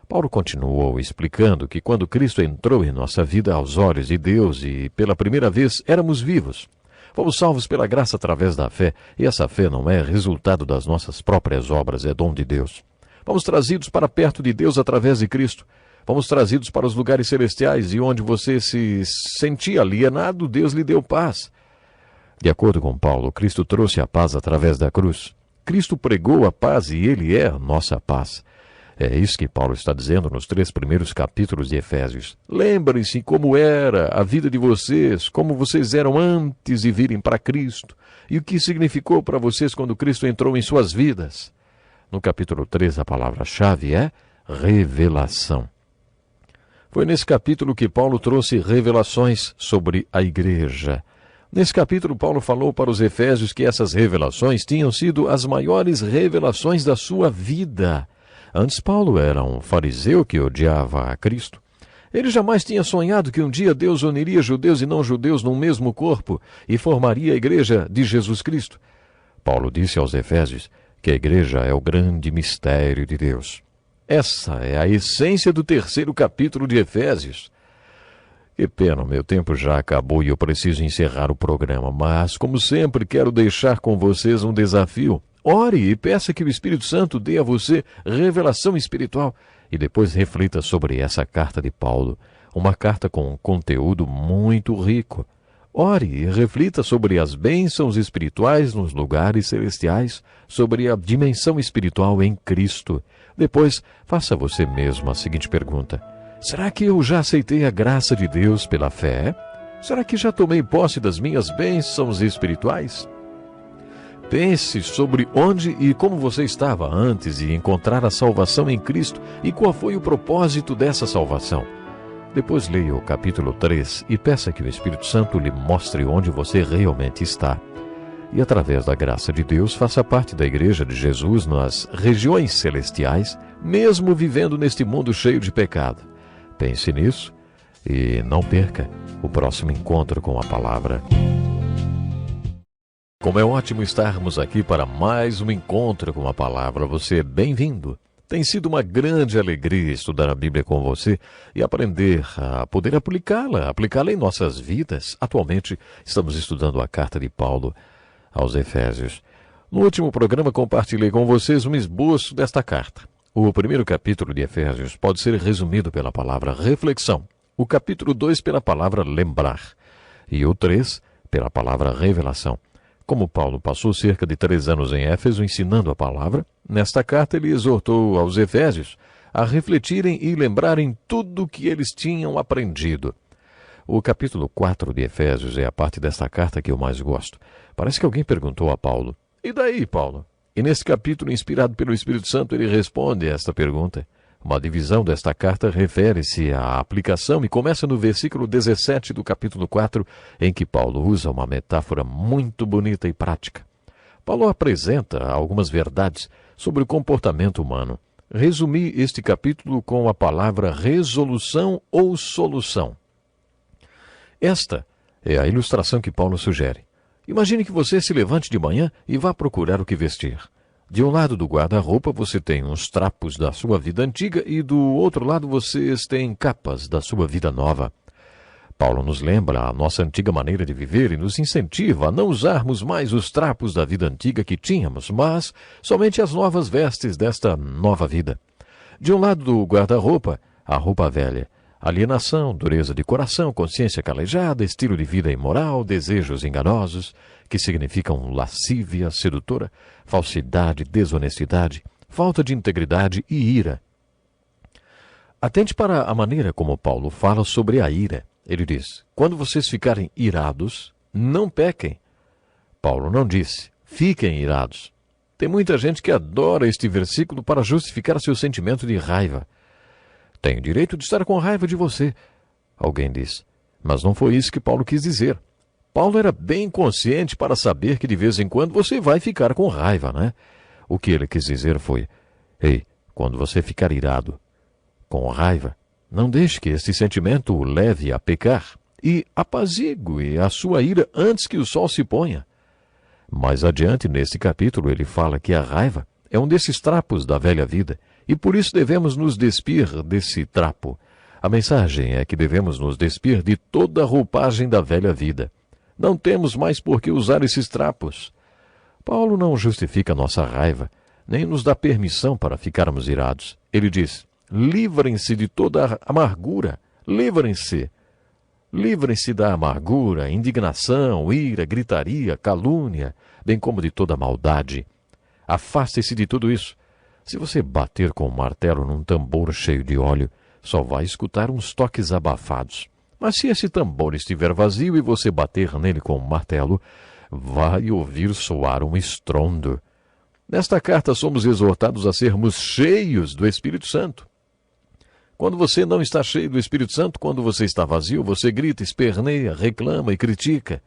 Paulo continuou explicando que quando Cristo entrou em nossa vida aos olhos de Deus e pela primeira vez éramos vivos. Fomos salvos pela graça através da fé, e essa fé não é resultado das nossas próprias obras, é dom de Deus. Fomos trazidos para perto de Deus através de Cristo. Fomos trazidos para os lugares celestiais, e onde você se sentia alienado, Deus lhe deu paz. De acordo com Paulo, Cristo trouxe a paz através da cruz. Cristo pregou a paz e ele é a nossa paz. É isso que Paulo está dizendo nos 3 primeiros capítulos de Efésios. Lembrem-se como era a vida de vocês, como vocês eram antes de virem para Cristo, e o que significou para vocês quando Cristo entrou em suas vidas. No capítulo 3, a palavra-chave é revelação. Foi nesse capítulo que Paulo trouxe revelações sobre a igreja. Nesse capítulo, Paulo falou para os efésios que essas revelações tinham sido as maiores revelações da sua vida. Antes, Paulo era um fariseu que odiava a Cristo. Ele jamais tinha sonhado que um dia Deus uniria judeus e não-judeus num mesmo corpo e formaria a igreja de Jesus Cristo. Paulo disse aos efésios que a igreja é o grande mistério de Deus. Essa é a essência do 3º capítulo de Efésios. Que pena, meu tempo já acabou e eu preciso encerrar o programa, mas, como sempre, quero deixar com vocês um desafio. Ore e peça que o Espírito Santo dê a você revelação espiritual e depois reflita sobre essa carta de Paulo, uma carta com um conteúdo muito rico. Ore e reflita sobre as bênçãos espirituais nos lugares celestiais, sobre a dimensão espiritual em Cristo. Depois, faça você mesmo a seguinte pergunta: será que eu já aceitei a graça de Deus pela fé? Será que já tomei posse das minhas bênçãos espirituais? Pense sobre onde e como você estava antes de encontrar a salvação em Cristo e qual foi o propósito dessa salvação. Depois leia o capítulo 3 e peça que o Espírito Santo lhe mostre onde você realmente está. E através da graça de Deus, faça parte da Igreja de Jesus nas regiões celestiais, mesmo vivendo neste mundo cheio de pecado. Pense nisso e não perca o próximo encontro com a palavra. Como é ótimo estarmos aqui para mais um encontro com a palavra. Você é bem-vindo. Tem sido uma grande alegria estudar a Bíblia com você e aprender a poder aplicá-la em nossas vidas. Atualmente, estamos estudando a carta de Paulo aos Efésios. No último programa, compartilhei com vocês um esboço desta carta. O 1º capítulo de Efésios pode ser resumido pela palavra reflexão, o capítulo 2 pela palavra lembrar e o 3 pela palavra revelação. Como Paulo passou cerca de 3 anos em Éfeso ensinando a palavra, nesta carta ele exortou aos Efésios a refletirem e lembrarem tudo o que eles tinham aprendido. O capítulo 4 de Efésios é a parte desta carta que eu mais gosto. Parece que alguém perguntou a Paulo: e daí, Paulo? E nesse capítulo, inspirado pelo Espírito Santo, ele responde a esta pergunta. Uma divisão desta carta refere-se à aplicação e começa no versículo 17 do capítulo 4, em que Paulo usa uma metáfora muito bonita e prática. Paulo apresenta algumas verdades sobre o comportamento humano. Resumi este capítulo com a palavra resolução ou solução. Esta é a ilustração que Paulo sugere. Imagine que você se levante de manhã e vá procurar o que vestir. De um lado do guarda-roupa você tem uns trapos da sua vida antiga e do outro lado vocês têm capas da sua vida nova. Paulo nos lembra a nossa antiga maneira de viver e nos incentiva a não usarmos mais os trapos da vida antiga que tínhamos, mas somente as novas vestes desta nova vida. De um lado do guarda-roupa, a roupa velha. Alienação, dureza de coração, consciência calejada, estilo de vida imoral, desejos enganosos, que significam lascívia, sedutora, falsidade, desonestidade, falta de integridade e ira. Atente para a maneira como Paulo fala sobre a ira. Ele diz: quando vocês ficarem irados, não pequem. Paulo não disse: fiquem irados. Tem muita gente que adora este versículo para justificar seu sentimento de raiva. Tenho direito de estar com raiva de você, alguém diz. Mas não foi isso que Paulo quis dizer. Paulo era bem consciente para saber que de vez em quando você vai ficar com raiva, né? O que ele quis dizer foi: ei, quando você ficar irado, com raiva, não deixe que este sentimento o leve a pecar e apazigue a sua ira antes que o sol se ponha. Mais adiante, neste capítulo, ele fala que a raiva é um desses trapos da velha vida e por isso devemos nos despir desse trapo. A mensagem é que devemos nos despir de toda a roupagem da velha vida. Não temos mais por que usar esses trapos. Paulo não justifica nossa raiva, nem nos dá permissão para ficarmos irados. Ele diz: livrem-se de toda a amargura, livrem-se da amargura, indignação, ira, gritaria, calúnia, bem como de toda maldade. Afaste-se de tudo isso. Se você bater com um martelo num tambor cheio de óleo, só vai escutar uns toques abafados. Mas se esse tambor estiver vazio e você bater nele com um martelo, vai ouvir soar um estrondo. Nesta carta somos exortados a sermos cheios do Espírito Santo. Quando você não está cheio do Espírito Santo, quando você está vazio, você grita, esperneia, reclama e critica.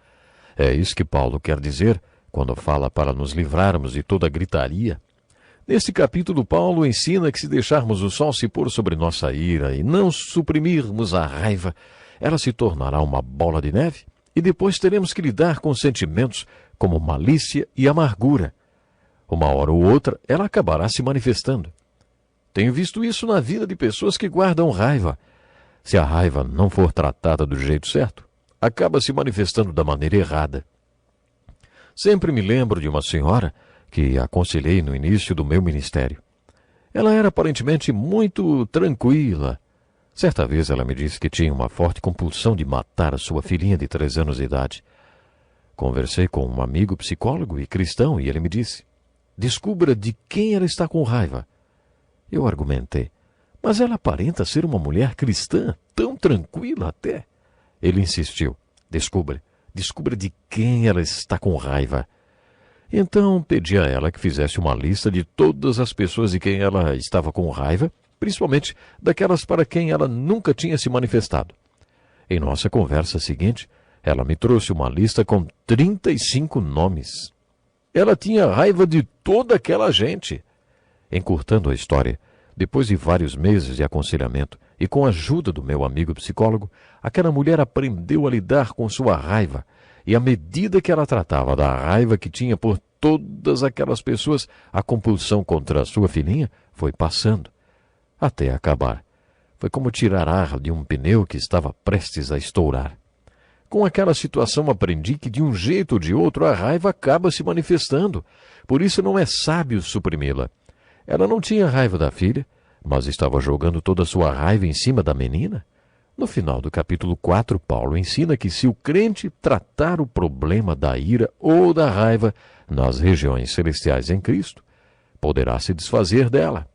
É isso que Paulo quer dizer quando fala para nos livrarmos de toda gritaria. Neste capítulo, Paulo ensina que se deixarmos o sol se pôr sobre nossa ira e não suprimirmos a raiva, ela se tornará uma bola de neve e depois teremos que lidar com sentimentos como malícia e amargura. Uma hora ou outra, ela acabará se manifestando. Tenho visto isso na vida de pessoas que guardam raiva. Se a raiva não for tratada do jeito certo, acaba se manifestando da maneira errada. Sempre me lembro de uma senhora que aconselhei no início do meu ministério. Ela era aparentemente muito tranquila. Certa vez ela me disse que tinha uma forte compulsão de matar a sua filhinha de 3 anos de idade. Conversei com um amigo psicólogo e cristão e ele me disse: descubra de quem ela está com raiva. Eu argumentei: mas ela aparenta ser uma mulher cristã, tão tranquila até. Ele insistiu: descubra de quem ela está com raiva. Então pedi a ela que fizesse uma lista de todas as pessoas de quem ela estava com raiva, principalmente daquelas para quem ela nunca tinha se manifestado. Em nossa conversa seguinte, ela me trouxe uma lista com 35 nomes. Ela tinha raiva de toda aquela gente. Encurtando a história, depois de vários meses de aconselhamento e com a ajuda do meu amigo psicólogo, aquela mulher aprendeu a lidar com sua raiva, e à medida que ela tratava da raiva que tinha por todas aquelas pessoas, a compulsão contra a sua filhinha foi passando, até acabar. Foi como tirar ar de um pneu que estava prestes a estourar. Com aquela situação aprendi que de um jeito ou de outro a raiva acaba se manifestando, por isso não é sábio suprimi-la. Ela não tinha raiva da filha, mas estava jogando toda a sua raiva em cima da menina. No final do capítulo 4, Paulo ensina que se o crente tratar o problema da ira ou da raiva nas regiões celestiais em Cristo, poderá se desfazer dela.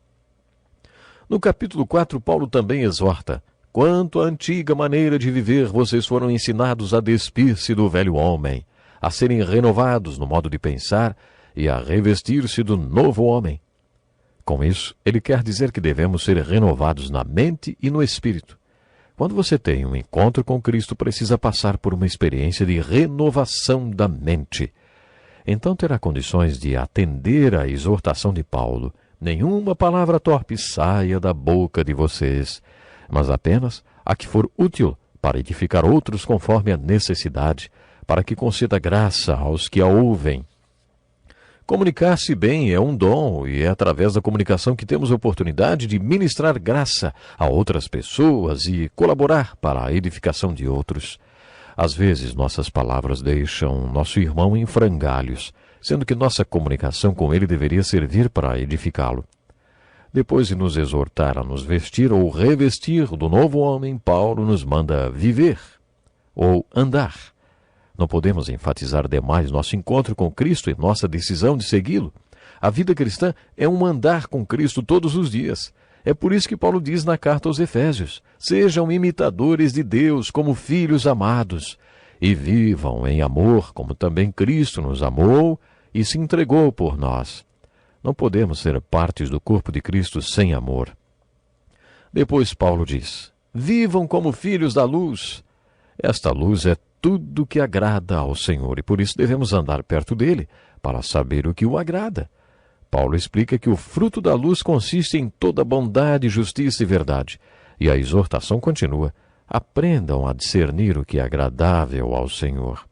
No capítulo 4, Paulo também exorta: quanto à antiga maneira de viver, vocês foram ensinados a despir-se do velho homem, a serem renovados no modo de pensar e a revestir-se do novo homem. Com isso, ele quer dizer que devemos ser renovados na mente e no espírito. Quando você tem um encontro com Cristo, precisa passar por uma experiência de renovação da mente. Então terá condições de atender à exortação de Paulo: nenhuma palavra torpe saia da boca de vocês, mas apenas a que for útil para edificar outros conforme a necessidade, para que conceda graça aos que a ouvem. Comunicar-se bem é um dom e é através da comunicação que temos a oportunidade de ministrar graça a outras pessoas e colaborar para a edificação de outros. Às vezes, nossas palavras deixam nosso irmão em frangalhos, sendo que nossa comunicação com ele deveria servir para edificá-lo. Depois de nos exortar a nos vestir ou revestir do novo homem, Paulo nos manda viver ou andar. Não podemos enfatizar demais nosso encontro com Cristo e nossa decisão de segui-lo. A vida cristã é um andar com Cristo todos os dias. É por isso que Paulo diz na carta aos Efésios: sejam imitadores de Deus como filhos amados, e vivam em amor, como também Cristo nos amou e se entregou por nós. Não podemos ser partes do corpo de Cristo sem amor. Depois Paulo diz: vivam como filhos da luz. Esta luz é tudo que agrada ao Senhor e por isso devemos andar perto dele para saber o que o agrada. Paulo explica que o fruto da luz consiste em toda bondade, justiça e verdade. E a exortação continua: aprendam a discernir o que é agradável ao Senhor.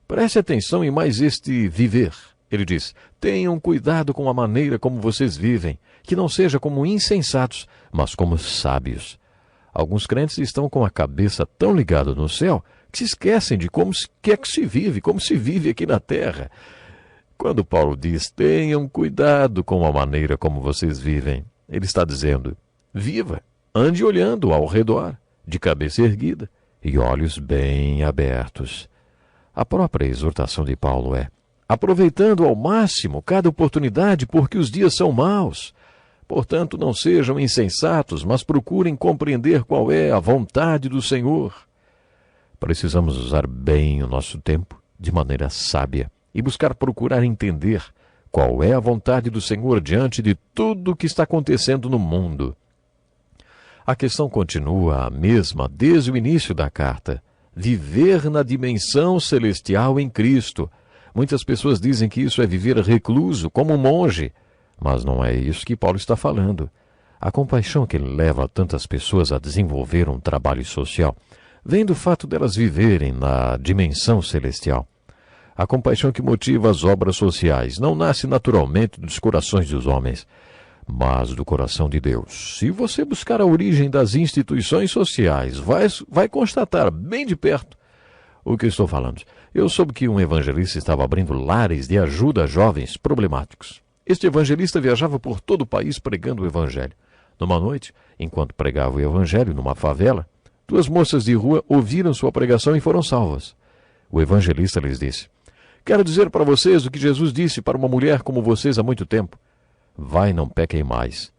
Preste atenção em mais este viver. Ele diz: tenham cuidado com a maneira como vocês vivem, que não seja como insensatos, mas como sábios. Alguns crentes estão com a cabeça tão ligada no céu que se esquecem de como se vive aqui na terra. Quando Paulo diz: tenham cuidado com a maneira como vocês vivem, ele está dizendo: viva, ande olhando ao redor, de cabeça erguida e olhos bem abertos. A própria exortação de Paulo é: aproveitando ao máximo cada oportunidade, porque os dias são maus. Portanto, não sejam insensatos, mas procurem compreender qual é a vontade do Senhor. Precisamos usar bem o nosso tempo, de maneira sábia, e buscar procurar entender qual é a vontade do Senhor diante de tudo o que está acontecendo no mundo. A questão continua a mesma desde o início da carta. Viver na dimensão celestial em Cristo. Muitas pessoas dizem que isso é viver recluso, como um monge. Mas não é isso que Paulo está falando. A compaixão que leva tantas pessoas a desenvolver um trabalho social vem do fato delas viverem na dimensão celestial. A compaixão que motiva as obras sociais não nasce naturalmente dos corações dos homens, mas do coração de Deus. Se você buscar a origem das instituições sociais, vai constatar bem de perto o que estou falando. Eu soube que um evangelista estava abrindo lares de ajuda a jovens problemáticos. Este evangelista viajava por todo o país pregando o evangelho. Numa noite, enquanto pregava o evangelho numa favela, 2 moças de rua ouviram sua pregação e foram salvas. O evangelista lhes disse: quero dizer para vocês o que Jesus disse para uma mulher como vocês há muito tempo. Vai, não pequem mais.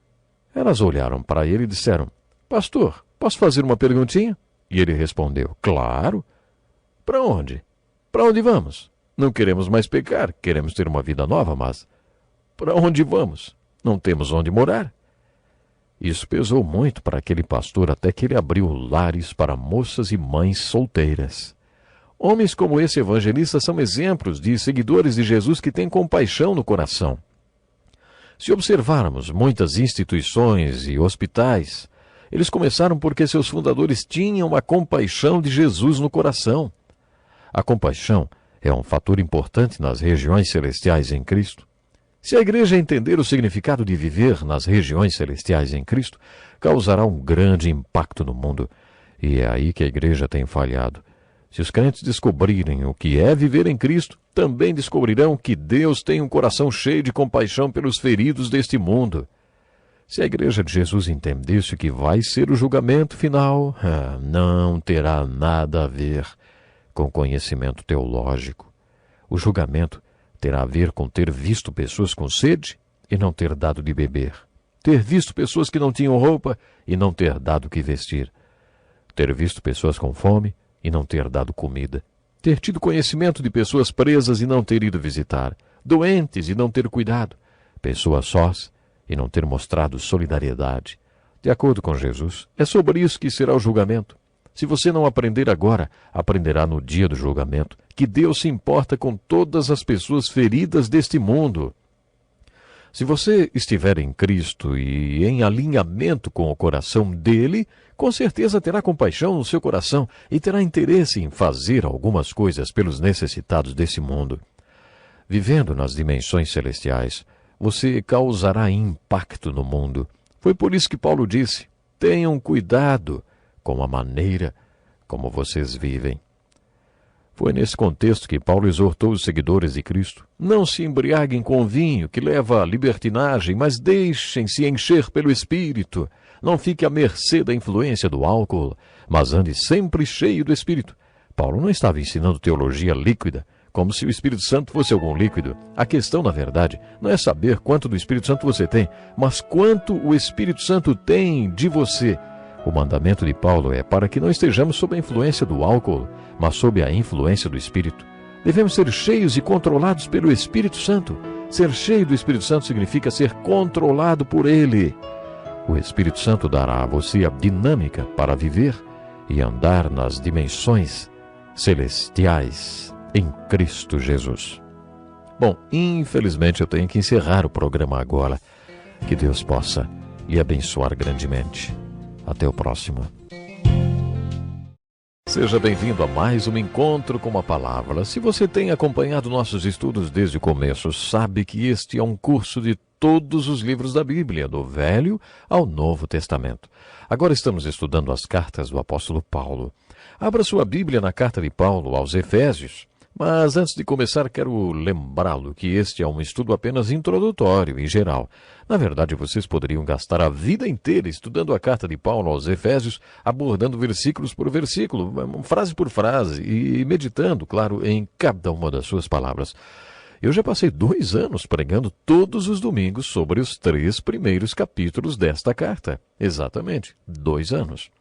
Elas olharam para ele e disseram: pastor, posso fazer uma perguntinha? E ele respondeu: claro. Para onde? Para onde vamos? Não queremos mais pecar, queremos ter uma vida nova, mas para onde vamos? Não temos onde morar. Isso pesou muito para aquele pastor até que ele abriu lares para moças e mães solteiras. Homens como esse evangelista são exemplos de seguidores de Jesus que têm compaixão no coração. Se observarmos muitas instituições e hospitais, eles começaram porque seus fundadores tinham a compaixão de Jesus no coração. A compaixão é um fator importante nas regiões celestiais em Cristo. Se a igreja entender o significado de viver nas regiões celestiais em Cristo, causará um grande impacto no mundo. E é aí que a igreja tem falhado. Se os crentes descobrirem o que é viver em Cristo, também descobrirão que Deus tem um coração cheio de compaixão pelos feridos deste mundo. Se a igreja de Jesus entendesse o que vai ser o julgamento final, não terá nada a ver com conhecimento teológico. O julgamento terá a ver com ter visto pessoas com sede e não ter dado de beber. Ter visto pessoas que não tinham roupa e não ter dado o que vestir. Ter visto pessoas com fome e não ter dado comida. Ter tido conhecimento de pessoas presas e não ter ido visitar. Doentes e não ter cuidado. Pessoas sós e não ter mostrado solidariedade. De acordo com Jesus, é sobre isso que será o julgamento. Se você não aprender agora, aprenderá no dia do julgamento, que Deus se importa com todas as pessoas feridas deste mundo. Se você estiver em Cristo e em alinhamento com o coração dele, com certeza terá compaixão no seu coração e terá interesse em fazer algumas coisas pelos necessitados desse mundo. Vivendo nas dimensões celestiais, você causará impacto no mundo. Foi por isso que Paulo disse: tenham cuidado com a maneira como vocês vivem. Foi nesse contexto que Paulo exortou os seguidores de Cristo: não se embriaguem com vinho, que leva à libertinagem, mas deixem-se encher pelo Espírito. Não fique à mercê da influência do álcool, mas ande sempre cheio do Espírito. Paulo não estava ensinando teologia líquida, como se o Espírito Santo fosse algum líquido. A questão, na verdade, não é saber quanto do Espírito Santo você tem, mas quanto o Espírito Santo tem de você. O mandamento de Paulo é para que não estejamos sob a influência do álcool, mas sob a influência do Espírito. Devemos ser cheios e controlados pelo Espírito Santo. Ser cheio do Espírito Santo significa ser controlado por Ele. O Espírito Santo dará a você a dinâmica para viver e andar nas dimensões celestiais em Cristo Jesus. Bom, infelizmente eu tenho que encerrar o programa agora. Que Deus possa lhe abençoar grandemente. Até o próximo. Seja bem-vindo a mais um Encontro com a Palavra. Se você tem acompanhado nossos estudos desde o começo, sabe que este é um curso de todos os livros da Bíblia, do Velho ao Novo Testamento. Agora estamos estudando as cartas do apóstolo Paulo. Abra sua Bíblia na carta de Paulo aos Efésios. Mas antes de começar, quero lembrá-lo que este é um estudo apenas introdutório e geral. Na verdade, vocês poderiam gastar a vida inteira estudando a carta de Paulo aos Efésios, abordando versículos por versículo, frase por frase, e meditando, claro, em cada uma das suas palavras. Eu já passei 2 anos pregando todos os domingos sobre os 3 primeiros capítulos desta carta. Exatamente, 2 anos.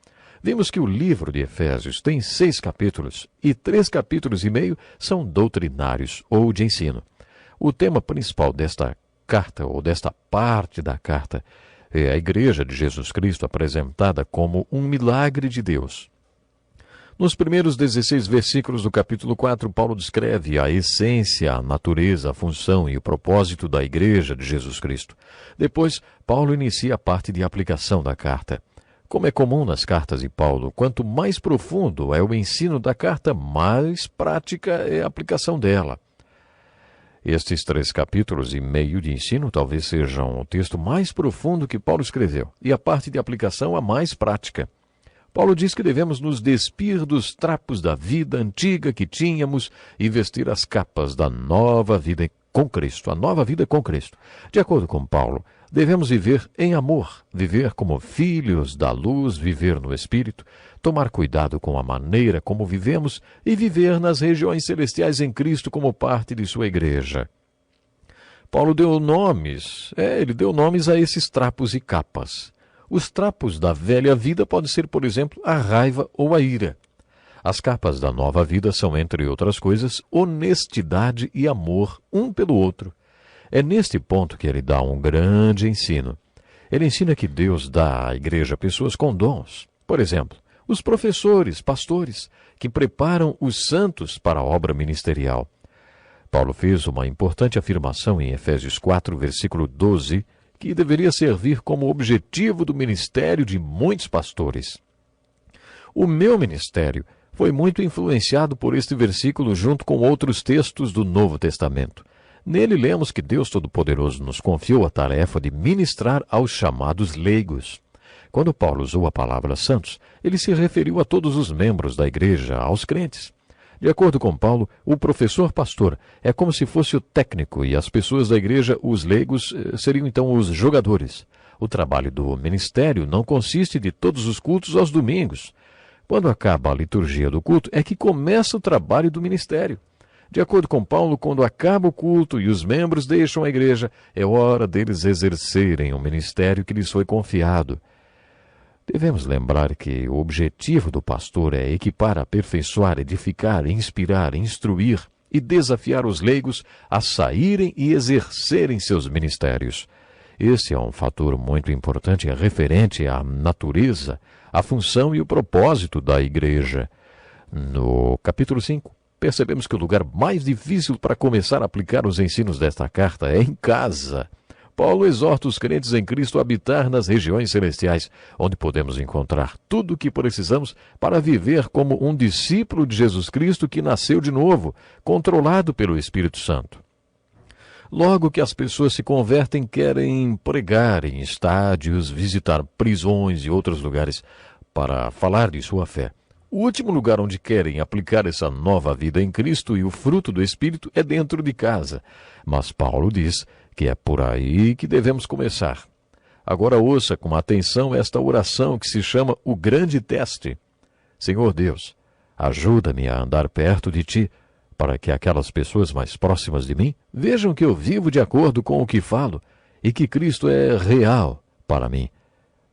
Vimos que o livro de Efésios tem 6 capítulos e 3 capítulos e meio são doutrinários ou de ensino. O tema principal desta carta, ou desta parte da carta, é a Igreja de Jesus Cristo apresentada como um milagre de Deus. Nos primeiros 16 versículos do capítulo 4, Paulo descreve a essência, a natureza, a função e o propósito da Igreja de Jesus Cristo. Depois, Paulo inicia a parte de aplicação da carta. Como é comum nas cartas de Paulo, quanto mais profundo é o ensino da carta, mais prática é a aplicação dela. Estes 3 capítulos e meio de ensino talvez sejam o texto mais profundo que Paulo escreveu, e a parte de aplicação a mais prática. Paulo diz que devemos nos despir dos trapos da vida antiga que tínhamos e vestir as capas da nova vida com Cristo, a nova vida com Cristo. De acordo com Paulo, devemos viver em amor, viver como filhos da luz, viver no Espírito, tomar cuidado com a maneira como vivemos e viver nas regiões celestiais em Cristo como parte de sua igreja. Paulo deu nomes, ele deu nomes a esses trapos e capas. Os trapos da velha vida podem ser, por exemplo, a raiva ou a ira. As capas da nova vida são, entre outras coisas, honestidade e amor um pelo outro. É neste ponto que ele dá um grande ensino. Ele ensina que Deus dá à igreja pessoas com dons. Por exemplo, os professores, pastores, que preparam os santos para a obra ministerial. Paulo fez uma importante afirmação em Efésios 4, versículo 12, que deveria servir como objetivo do ministério de muitos pastores. O meu ministério foi muito influenciado por este versículo junto com outros textos do Novo Testamento. Nele lemos que Deus Todo-Poderoso nos confiou a tarefa de ministrar aos chamados leigos. Quando Paulo usou a palavra santos, ele se referiu a todos os membros da igreja, aos crentes. De acordo com Paulo, o professor pastor é como se fosse o técnico e as pessoas da igreja, os leigos, seriam então os jogadores. O trabalho do ministério não consiste de todos os cultos aos domingos. Quando acaba a liturgia do culto, é que começa o trabalho do ministério. De acordo com Paulo, quando acaba o culto e os membros deixam a igreja, é hora deles exercerem o ministério que lhes foi confiado. Devemos lembrar que o objetivo do pastor é equipar, aperfeiçoar, edificar, inspirar, instruir e desafiar os leigos a saírem e exercerem seus ministérios. Esse é um fator muito importante referente à natureza, à função e o propósito da igreja. No capítulo 5, percebemos que o lugar mais difícil para começar a aplicar os ensinos desta carta é em casa. Paulo exorta os crentes em Cristo a habitar nas regiões celestiais, onde podemos encontrar tudo o que precisamos para viver como um discípulo de Jesus Cristo que nasceu de novo, controlado pelo Espírito Santo. Logo que as pessoas se convertem, querem pregar em estádios, visitar prisões e outros lugares para falar de sua fé. O último lugar onde querem aplicar essa nova vida em Cristo e o fruto do Espírito é dentro de casa. Mas Paulo diz que é por aí que devemos começar. Agora ouça com atenção esta oração que se chama o grande teste. Senhor Deus, ajuda-me a andar perto de Ti, para que aquelas pessoas mais próximas de mim vejam que eu vivo de acordo com o que falo e que Cristo é real para mim.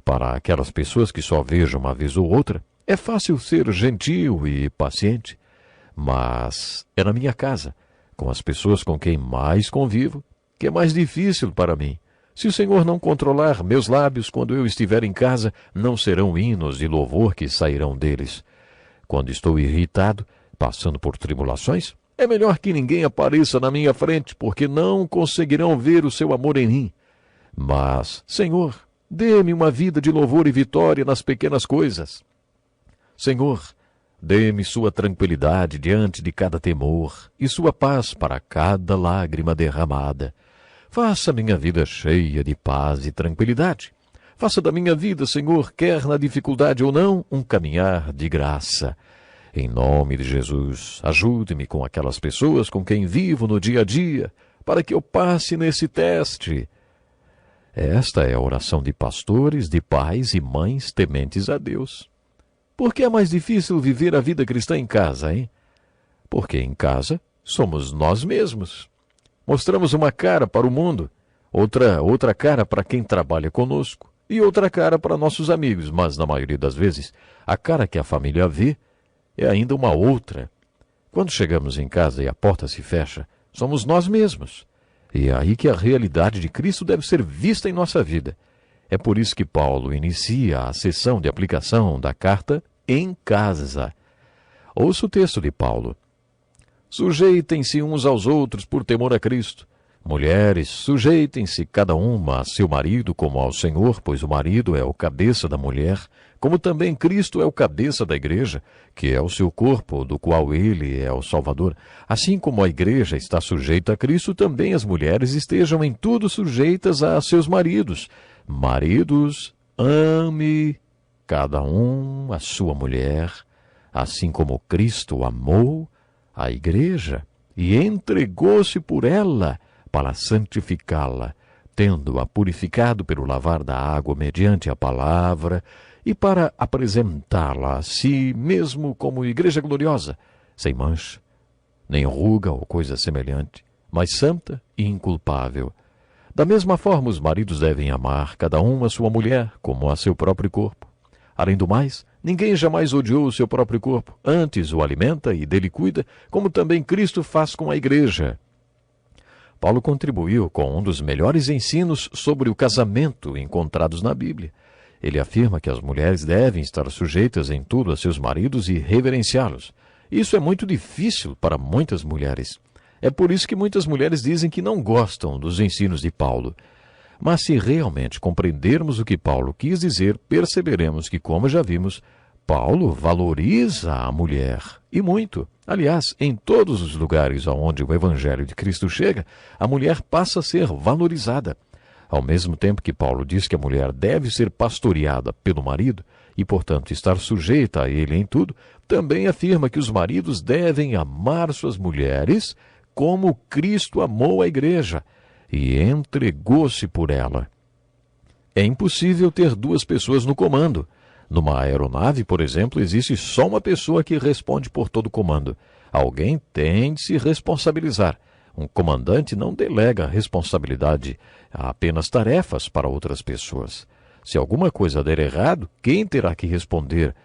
Para aquelas pessoas que só vejam uma vez ou outra, é fácil ser gentil e paciente, mas é na minha casa, com as pessoas com quem mais convivo, que é mais difícil para mim. Se o Senhor não controlar meus lábios quando eu estiver em casa, não serão hinos de louvor que sairão deles. Quando estou irritado, passando por tribulações, é melhor que ninguém apareça na minha frente, porque não conseguirão ver o seu amor em mim. Mas, Senhor, dê-me uma vida de louvor e vitória nas pequenas coisas. Senhor, dê-me sua tranquilidade diante de cada temor e sua paz para cada lágrima derramada. Faça minha vida cheia de paz e tranquilidade. Faça da minha vida, Senhor, quer na dificuldade ou não, um caminhar de graça. Em nome de Jesus, ajude-me com aquelas pessoas com quem vivo no dia a dia, para que eu passe nesse teste. Esta é a oração de pastores, de pais e mães tementes a Deus. Por que é mais difícil viver a vida cristã em casa, hein? Porque em casa somos nós mesmos. Mostramos uma cara para o mundo, outra cara para quem trabalha conosco e outra cara para nossos amigos, mas na maioria das vezes, a cara que a família vê é ainda uma outra. Quando chegamos em casa e a porta se fecha, somos nós mesmos. E é aí que a realidade de Cristo deve ser vista em nossa vida. É por isso que Paulo inicia a sessão de aplicação da carta em casa. Ouça o texto de Paulo. Sujeitem-se uns aos outros por temor a Cristo. Mulheres, sujeitem-se cada uma a seu marido como ao Senhor, pois o marido é o cabeça da mulher, como também Cristo é o cabeça da igreja, que é o seu corpo, do qual ele é o Salvador. Assim como a igreja está sujeita a Cristo, também as mulheres estejam em tudo sujeitas a seus maridos. Maridos, ame cada um a sua mulher, assim como Cristo amou a igreja e entregou-se por ela para santificá-la, tendo-a purificado pelo lavar da água mediante a palavra, e para apresentá-la a si mesmo como igreja gloriosa, sem mancha, nem ruga ou coisa semelhante, mas santa e inculpável. Da mesma forma, os maridos devem amar cada um a sua mulher como a seu próprio corpo. Além do mais, ninguém jamais odiou o seu próprio corpo, antes o alimenta e dele cuida, como também Cristo faz com a igreja. Paulo contribuiu com um dos melhores ensinos sobre o casamento encontrados na Bíblia. Ele afirma que as mulheres devem estar sujeitas em tudo a seus maridos e reverenciá-los. Isso é muito difícil para muitas mulheres. É por isso que muitas mulheres dizem que não gostam dos ensinos de Paulo. Mas se realmente compreendermos o que Paulo quis dizer, perceberemos que, como já vimos, Paulo valoriza a mulher, e muito. Aliás, em todos os lugares onde o Evangelho de Cristo chega, a mulher passa a ser valorizada. Ao mesmo tempo que Paulo diz que a mulher deve ser pastoreada pelo marido, e portanto estar sujeita a ele em tudo, também afirma que os maridos devem amar suas mulheres como Cristo amou a igreja e entregou-se por ela. É impossível ter duas pessoas no comando. Numa aeronave, por exemplo, existe só uma pessoa que responde por todo o comando. Alguém tem de se responsabilizar. Um comandante não delega responsabilidade a apenas tarefas para outras pessoas. Se alguma coisa der errado, quem terá que responder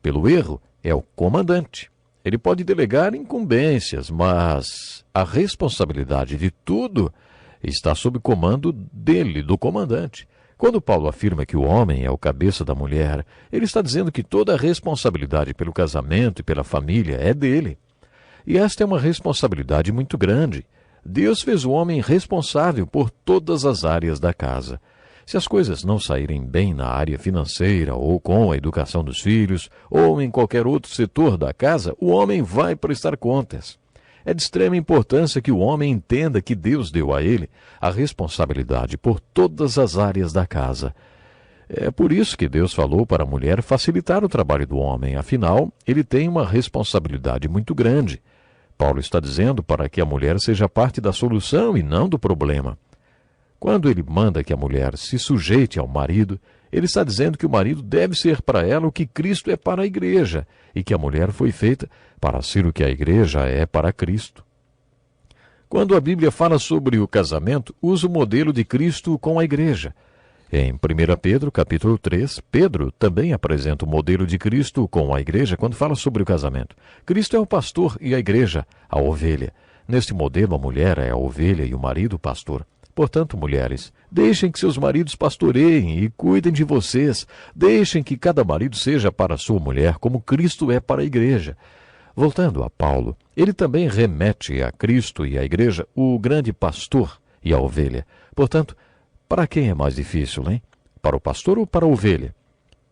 pelo erro é o comandante. Ele pode delegar incumbências, mas a responsabilidade de tudo está sob comando dele, do comandante. Quando Paulo afirma que o homem é o cabeça da mulher, ele está dizendo que toda a responsabilidade pelo casamento e pela família é dele. E esta é uma responsabilidade muito grande. Deus fez o homem responsável por todas as áreas da casa. Se as coisas não saírem bem na área financeira, ou com a educação dos filhos, ou em qualquer outro setor da casa, o homem vai prestar contas. É de extrema importância que o homem entenda que Deus deu a ele a responsabilidade por todas as áreas da casa. É por isso que Deus falou para a mulher facilitar o trabalho do homem, afinal, ele tem uma responsabilidade muito grande. Paulo está dizendo para que a mulher seja parte da solução e não do problema. Quando ele manda que a mulher se sujeite ao marido, ele está dizendo que o marido deve ser para ela o que Cristo é para a igreja, e que a mulher foi feita para ser o que a igreja é para Cristo. Quando a Bíblia fala sobre o casamento, usa o modelo de Cristo com a igreja. Em 1 Pedro, capítulo 3, Pedro também apresenta o modelo de Cristo com a igreja quando fala sobre o casamento. Cristo é o pastor e a igreja, a ovelha. Neste modelo, a mulher é a ovelha e o marido o pastor. Portanto, mulheres, deixem que seus maridos pastoreiem e cuidem de vocês. Deixem que cada marido seja para sua mulher como Cristo é para a igreja. Voltando a Paulo, ele também remete a Cristo e à igreja o grande pastor e a ovelha. Portanto, para quem é mais difícil, hein? Para o pastor ou para a ovelha?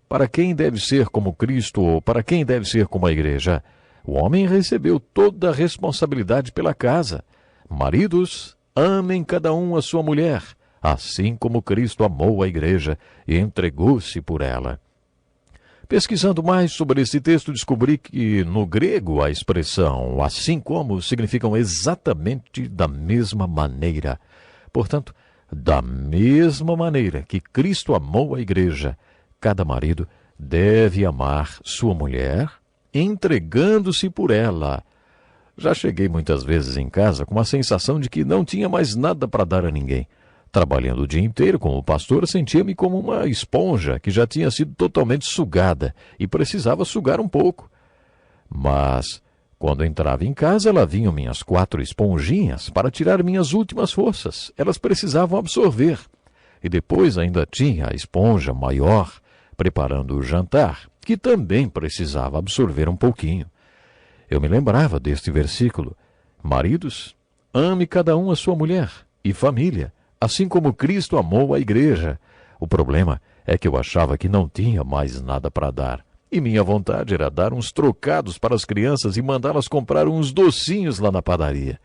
Para quem deve ser como Cristo ou para quem deve ser como a igreja? O homem recebeu toda a responsabilidade pela casa. Maridos, amem cada um a sua mulher, assim como Cristo amou a igreja e entregou-se por ela. Pesquisando mais sobre esse texto, descobri que no grego a expressão assim como significam exatamente da mesma maneira. Portanto, da mesma maneira que Cristo amou a igreja, cada marido deve amar sua mulher, entregando-se por ela. Já cheguei muitas vezes em casa com a sensação de que não tinha mais nada para dar a ninguém. Trabalhando o dia inteiro como pastor, sentia-me como uma esponja que já tinha sido totalmente sugada e precisava sugar um pouco. Mas, quando entrava em casa, lá vinham minhas 4 esponjinhas para tirar minhas últimas forças. Elas precisavam absorver. E depois ainda tinha a esponja maior, preparando o jantar, que também precisava absorver um pouquinho. Eu me lembrava deste versículo: maridos, ame cada um a sua mulher e família, assim como Cristo amou a igreja. O problema é que eu achava que não tinha mais nada para dar. E minha vontade era dar uns trocados para as crianças e mandá-las comprar uns docinhos lá na padaria.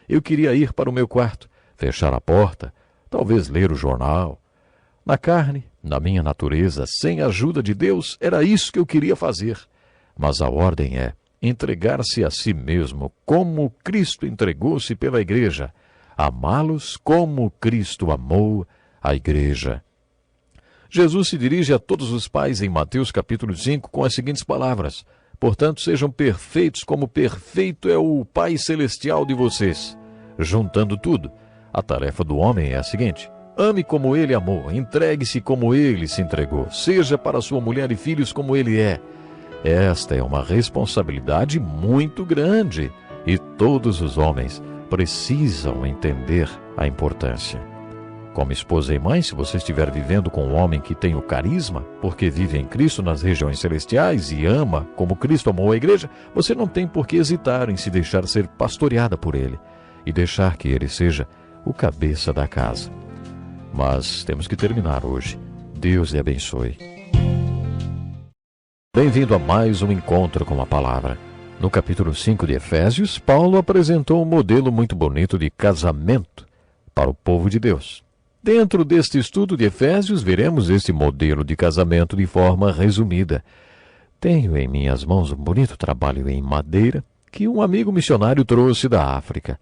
Eu queria ir para o meu quarto, fechar a porta, talvez ler o jornal. Na carne, na minha natureza, sem a ajuda de Deus, era isso que eu queria fazer. Mas a ordem é entregar-se a si mesmo, como Cristo entregou-se pela igreja, amá-los como Cristo amou a igreja. Jesus se dirige a todos os pais em Mateus capítulo 5 com as seguintes palavras: portanto, sejam perfeitos como perfeito é o Pai Celestial de vocês. Juntando tudo, a tarefa do homem é a seguinte: ame como ele amou, entregue-se como ele se entregou, seja para sua mulher e filhos como ele é. Esta é uma responsabilidade muito grande e todos os homens precisam entender a importância. Como esposa e mãe, se você estiver vivendo com um homem que tem o carisma, porque vive em Cristo nas regiões celestiais e ama como Cristo amou a igreja, você não tem por que hesitar em se deixar ser pastoreada por ele e deixar que ele seja o cabeça da casa. Mas temos que terminar hoje. Deus lhe abençoe. Bem-vindo a mais um encontro com a palavra. No capítulo 5 de Efésios, Paulo apresentou um modelo muito bonito de casamento para o povo de Deus. Dentro deste estudo de Efésios, veremos este modelo de casamento de forma resumida. Tenho em minhas mãos um bonito trabalho em madeira que um amigo missionário trouxe da África.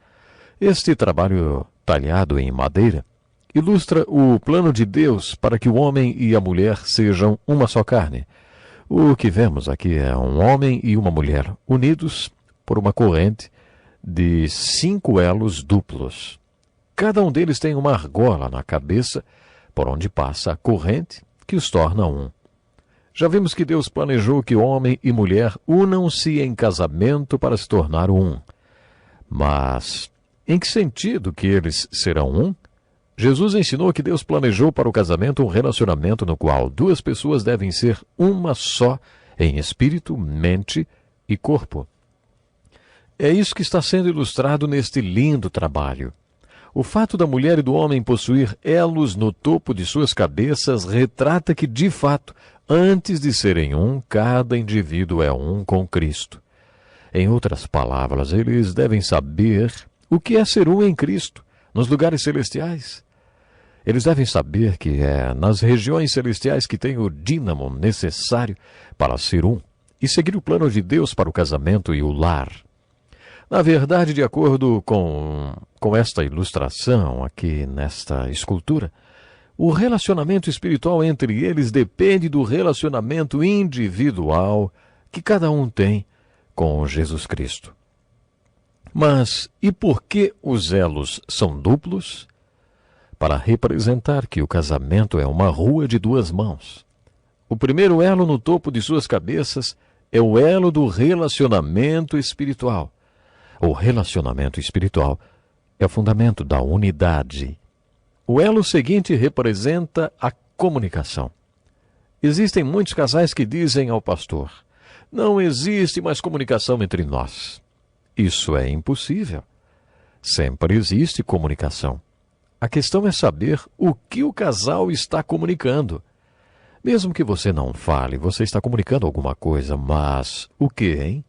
Este trabalho talhado em madeira ilustra o plano de Deus para que o homem e a mulher sejam uma só carne. O que vemos aqui é um homem e uma mulher unidos por uma corrente de 5 elos duplos. Cada um deles tem uma argola na cabeça por onde passa a corrente que os torna um. Já vimos que Deus planejou que homem e mulher unam-se em casamento para se tornar um. Mas em que sentido que eles serão um? Jesus ensinou que Deus planejou para o casamento um relacionamento no qual 2 pessoas devem ser uma só em espírito, mente e corpo. É isso que está sendo ilustrado neste lindo trabalho. O fato da mulher e do homem possuir elos no topo de suas cabeças retrata que, de fato, antes de serem um, cada indivíduo é um com Cristo. Em outras palavras, eles devem saber o que é ser um em Cristo, nos lugares celestiais. Eles devem saber que é nas regiões celestiais que tem o dínamo necessário para ser um e seguir o plano de Deus para o casamento e o lar. Na verdade, de acordo com esta ilustração aqui nesta escultura, o relacionamento espiritual entre eles depende do relacionamento individual que cada um tem com Jesus Cristo. Mas e por que os elos são duplos? Para representar que o casamento é uma rua de 2 mãos. O primeiro elo no topo de suas cabeças é o elo do relacionamento espiritual. O relacionamento espiritual é o fundamento da unidade. O elo seguinte representa a comunicação. Existem muitos casais que dizem ao pastor: não existe mais comunicação entre nós. Isso é impossível. Sempre existe comunicação. A questão é saber o que o casal está comunicando. Mesmo que você não fale, você está comunicando alguma coisa, mas o que, hein?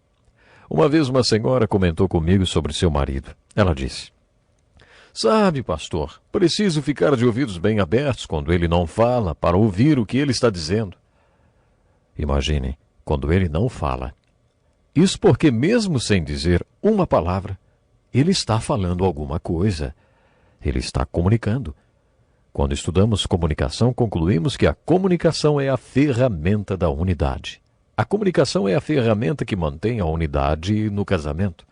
Uma vez uma senhora comentou comigo sobre seu marido. Ela disse: sabe, pastor, preciso ficar de ouvidos bem abertos quando ele não fala para ouvir o que ele está dizendo. Imagine, quando ele não fala. Isso porque mesmo sem dizer uma palavra, ele está falando alguma coisa. Ele está comunicando. Quando estudamos comunicação, concluímos que a comunicação é a ferramenta da unidade. A comunicação é a ferramenta que mantém a unidade no casamento.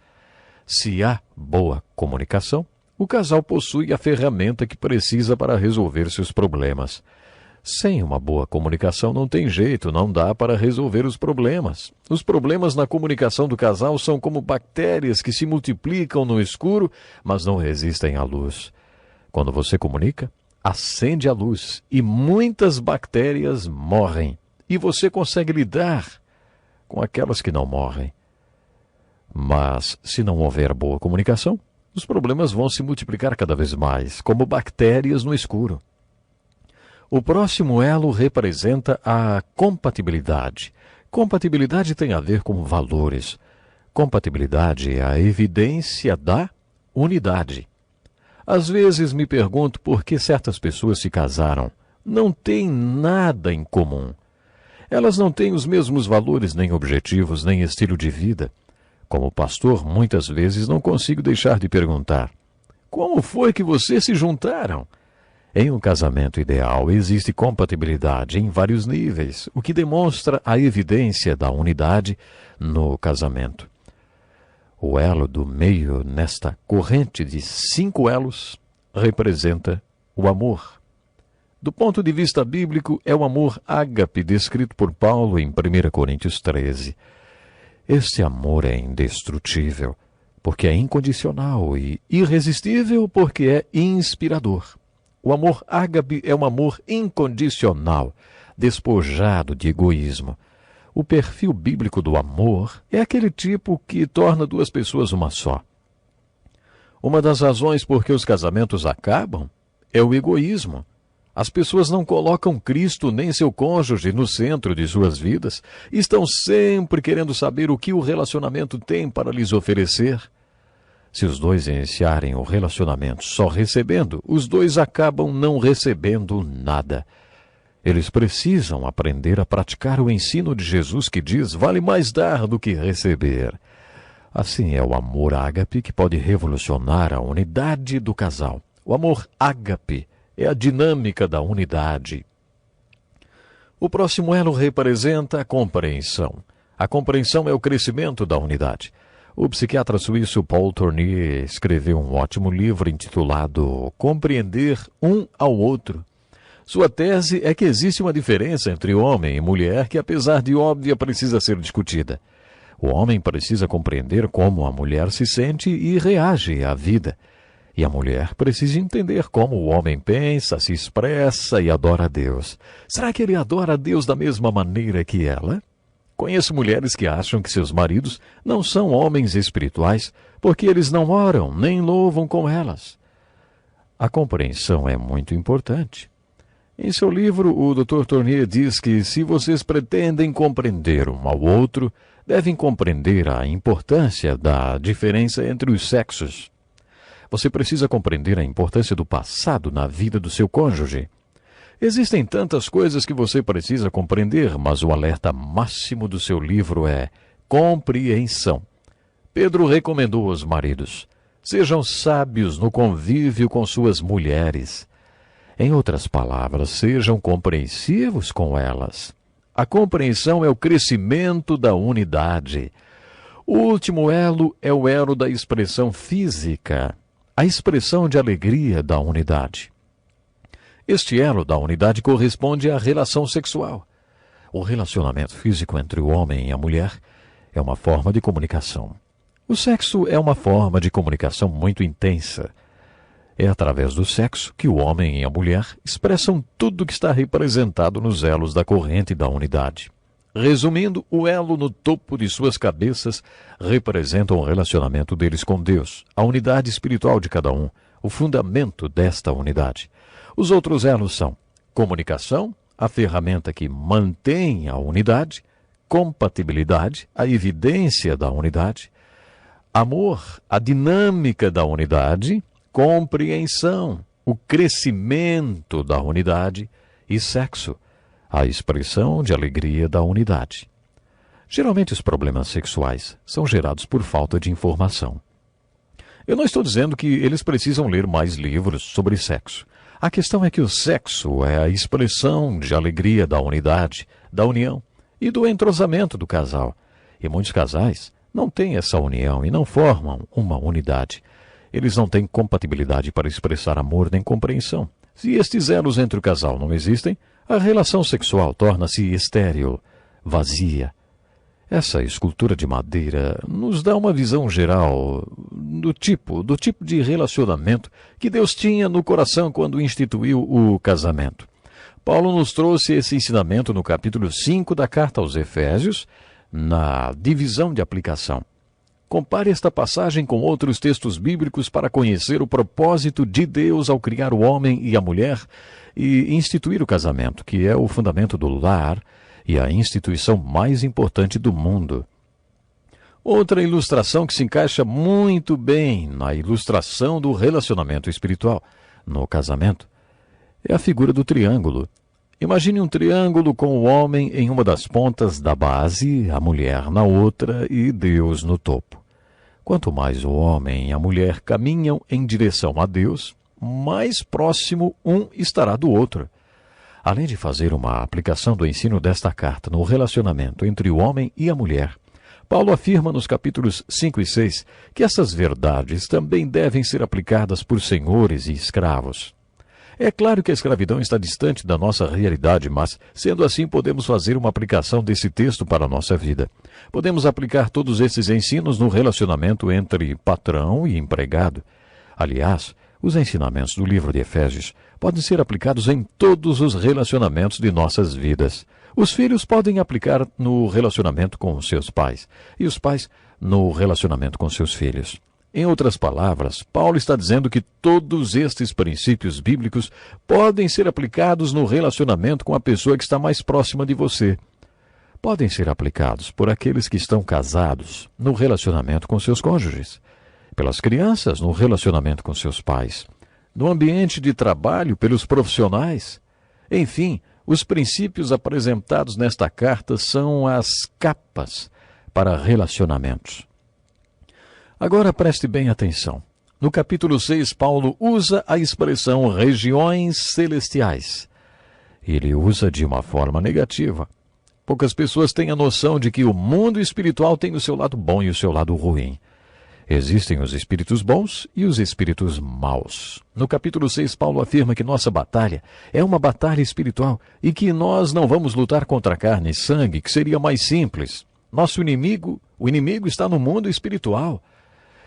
Se há boa comunicação, o casal possui a ferramenta que precisa para resolver seus problemas. Sem uma boa comunicação não tem jeito, não dá para resolver os problemas. Os problemas na comunicação do casal são como bactérias que se multiplicam no escuro, mas não resistem à luz. Quando você comunica, acende a luz e muitas bactérias morrem. E você consegue lidar com aquelas que não morrem. Mas, se não houver boa comunicação, os problemas vão se multiplicar cada vez mais, como bactérias no escuro. O próximo elo representa a compatibilidade. Compatibilidade tem a ver com valores. Compatibilidade é a evidência da unidade. Às vezes me pergunto por que certas pessoas se casaram. Não têm nada em comum. Elas não têm os mesmos valores, nem objetivos, nem estilo de vida. Como pastor, muitas vezes não consigo deixar de perguntar: como foi que vocês se juntaram? Em um casamento ideal, existe compatibilidade em vários níveis, o que demonstra a evidência da unidade no casamento. O elo do meio nesta corrente de 5 elos representa o amor. Do ponto de vista bíblico, é o amor ágape descrito por Paulo em 1 Coríntios 13. Este amor é indestrutível, porque é incondicional, e irresistível, porque é inspirador. O amor ágape é um amor incondicional, despojado de egoísmo. O perfil bíblico do amor é aquele tipo que torna duas pessoas uma só. Uma das razões por que os casamentos acabam é o egoísmo. As pessoas não colocam Cristo nem seu cônjuge no centro de suas vidas. Estão sempre querendo saber o que o relacionamento tem para lhes oferecer. Se os dois iniciarem o relacionamento só recebendo, os dois acabam não recebendo nada. Eles precisam aprender a praticar o ensino de Jesus que diz: vale mais dar do que receber. Assim é o amor ágape que pode revolucionar a unidade do casal. O amor ágape é a dinâmica da unidade. O próximo elo representa a compreensão. A compreensão é o crescimento da unidade. O psiquiatra suíço Paul Tournier escreveu um ótimo livro intitulado Compreender um ao Outro. Sua tese é que existe uma diferença entre homem e mulher que, apesar de óbvia, precisa ser discutida. O homem precisa compreender como a mulher se sente e reage à vida. E a mulher precisa entender como o homem pensa, se expressa e adora a Deus. Será que ele adora a Deus da mesma maneira que ela? Conheço mulheres que acham que seus maridos não são homens espirituais porque eles não oram nem louvam com elas. A compreensão é muito importante. Em seu livro, o Dr. Tournier diz que se vocês pretendem compreender um ao outro, devem compreender a importância da diferença entre os sexos. Você precisa compreender a importância do passado na vida do seu cônjuge. Existem tantas coisas que você precisa compreender, mas o alerta máximo do seu livro é compreensão. Pedro recomendou aos maridos: sejam sábios no convívio com suas mulheres. Em outras palavras, sejam compreensivos com elas. A compreensão é o crescimento da unidade. O último elo é o elo da expressão física, a expressão de alegria da unidade. Este elo da unidade corresponde à relação sexual. O relacionamento físico entre o homem e a mulher é uma forma de comunicação. O sexo é uma forma de comunicação muito intensa. É através do sexo que o homem e a mulher expressam tudo que está representado nos elos da corrente da unidade. Resumindo, o elo no topo de suas cabeças representa o relacionamento deles com Deus, a unidade espiritual de cada um, o fundamento desta unidade. Os outros elos são comunicação, a ferramenta que mantém a unidade, compatibilidade, a evidência da unidade, amor, a dinâmica da unidade, compreensão, o crescimento da unidade, e sexo, a expressão de alegria da unidade. Geralmente os problemas sexuais são gerados por falta de informação. Eu não estou dizendo que eles precisam ler mais livros sobre sexo. A questão é que o sexo é a expressão de alegria da unidade, da união e do entrosamento do casal. E muitos casais não têm essa união e não formam uma unidade. Eles não têm compatibilidade para expressar amor nem compreensão. Se estes elos entre o casal não existem, a relação sexual torna-se estéril, vazia. Essa escultura de madeira nos dá uma visão geral do tipo de relacionamento que Deus tinha no coração quando instituiu o casamento. Paulo nos trouxe esse ensinamento no capítulo 5 da carta aos Efésios, na divisão de aplicação. Compare esta passagem com outros textos bíblicos para conhecer o propósito de Deus ao criar o homem e a mulher e instituir o casamento, que é o fundamento do lar e a instituição mais importante do mundo. Outra ilustração que se encaixa muito bem na ilustração do relacionamento espiritual no casamento é a figura do triângulo. Imagine um triângulo com o homem em uma das pontas da base, a mulher na outra e Deus no topo. Quanto mais o homem e a mulher caminham em direção a Deus, mais próximo um estará do outro. Além de fazer uma aplicação do ensino desta carta no relacionamento entre o homem e a mulher, Paulo afirma nos capítulos 5 e 6 que essas verdades também devem ser aplicadas por senhores e escravos. É claro que a escravidão está distante da nossa realidade, mas, sendo assim, podemos fazer uma aplicação desse texto para a nossa vida. Podemos aplicar todos esses ensinos no relacionamento entre patrão e empregado. Aliás, os ensinamentos do livro de Efésios podem ser aplicados em todos os relacionamentos de nossas vidas. Os filhos podem aplicar no relacionamento com seus pais, e os pais no relacionamento com seus filhos. Em outras palavras, Paulo está dizendo que todos estes princípios bíblicos podem ser aplicados no relacionamento com a pessoa que está mais próxima de você. Podem ser aplicados por aqueles que estão casados no relacionamento com seus cônjuges, pelas crianças no relacionamento com seus pais, no ambiente de trabalho pelos profissionais. Enfim, os princípios apresentados nesta carta são as capas para relacionamentos. Agora preste bem atenção. No capítulo 6, Paulo usa a expressão regiões celestiais. Ele usa de uma forma negativa. Poucas pessoas têm a noção de que o mundo espiritual tem o seu lado bom e o seu lado ruim. Existem os espíritos bons e os espíritos maus. No capítulo 6, Paulo afirma que nossa batalha é uma batalha espiritual e que nós não vamos lutar contra carne e sangue, que seria mais simples. Nosso inimigo, o inimigo está no mundo espiritual.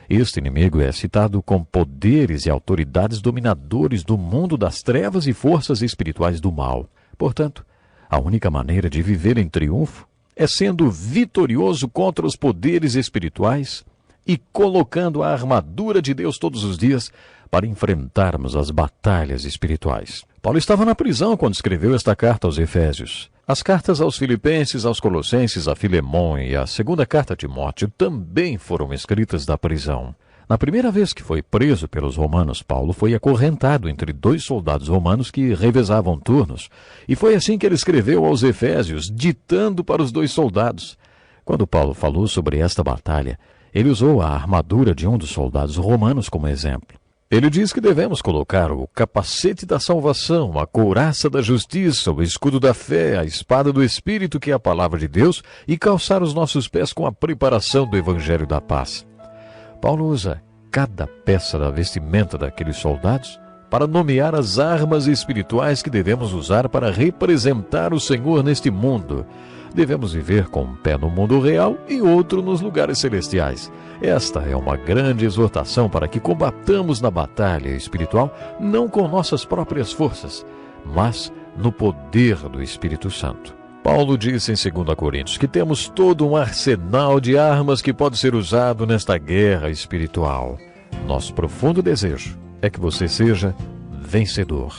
Este inimigo é citado com poderes e autoridades dominadores do mundo das trevas e forças espirituais do mal. Portanto, a única maneira de viver em triunfo é sendo vitorioso contra os poderes espirituais e colocando a armadura de Deus todos os dias para enfrentarmos as batalhas espirituais. Paulo estava na prisão quando escreveu esta carta aos Efésios. As cartas aos Filipenses, aos Colossenses, a Filemão e a segunda carta a Timóteo também foram escritas da prisão. Na primeira vez que foi preso pelos romanos, Paulo foi acorrentado entre 2 soldados romanos que revezavam turnos. E foi assim que ele escreveu aos Efésios, ditando para os 2 soldados. Quando Paulo falou sobre esta batalha, ele usou a armadura de um dos soldados romanos como exemplo. Ele diz que devemos colocar o capacete da salvação, a couraça da justiça, o escudo da fé, a espada do Espírito, que é a palavra de Deus, e calçar os nossos pés com a preparação do Evangelho da paz. Paulo usa cada peça da vestimenta daqueles soldados para nomear as armas espirituais que devemos usar para representar o Senhor neste mundo. Devemos viver com um pé no mundo real e outro nos lugares celestiais. Esta é uma grande exortação para que combatamos na batalha espiritual, não com nossas próprias forças, mas no poder do Espírito Santo. Paulo disse em 2 Coríntios que temos todo um arsenal de armas que pode ser usado nesta guerra espiritual. Nosso profundo desejo é que você seja vencedor.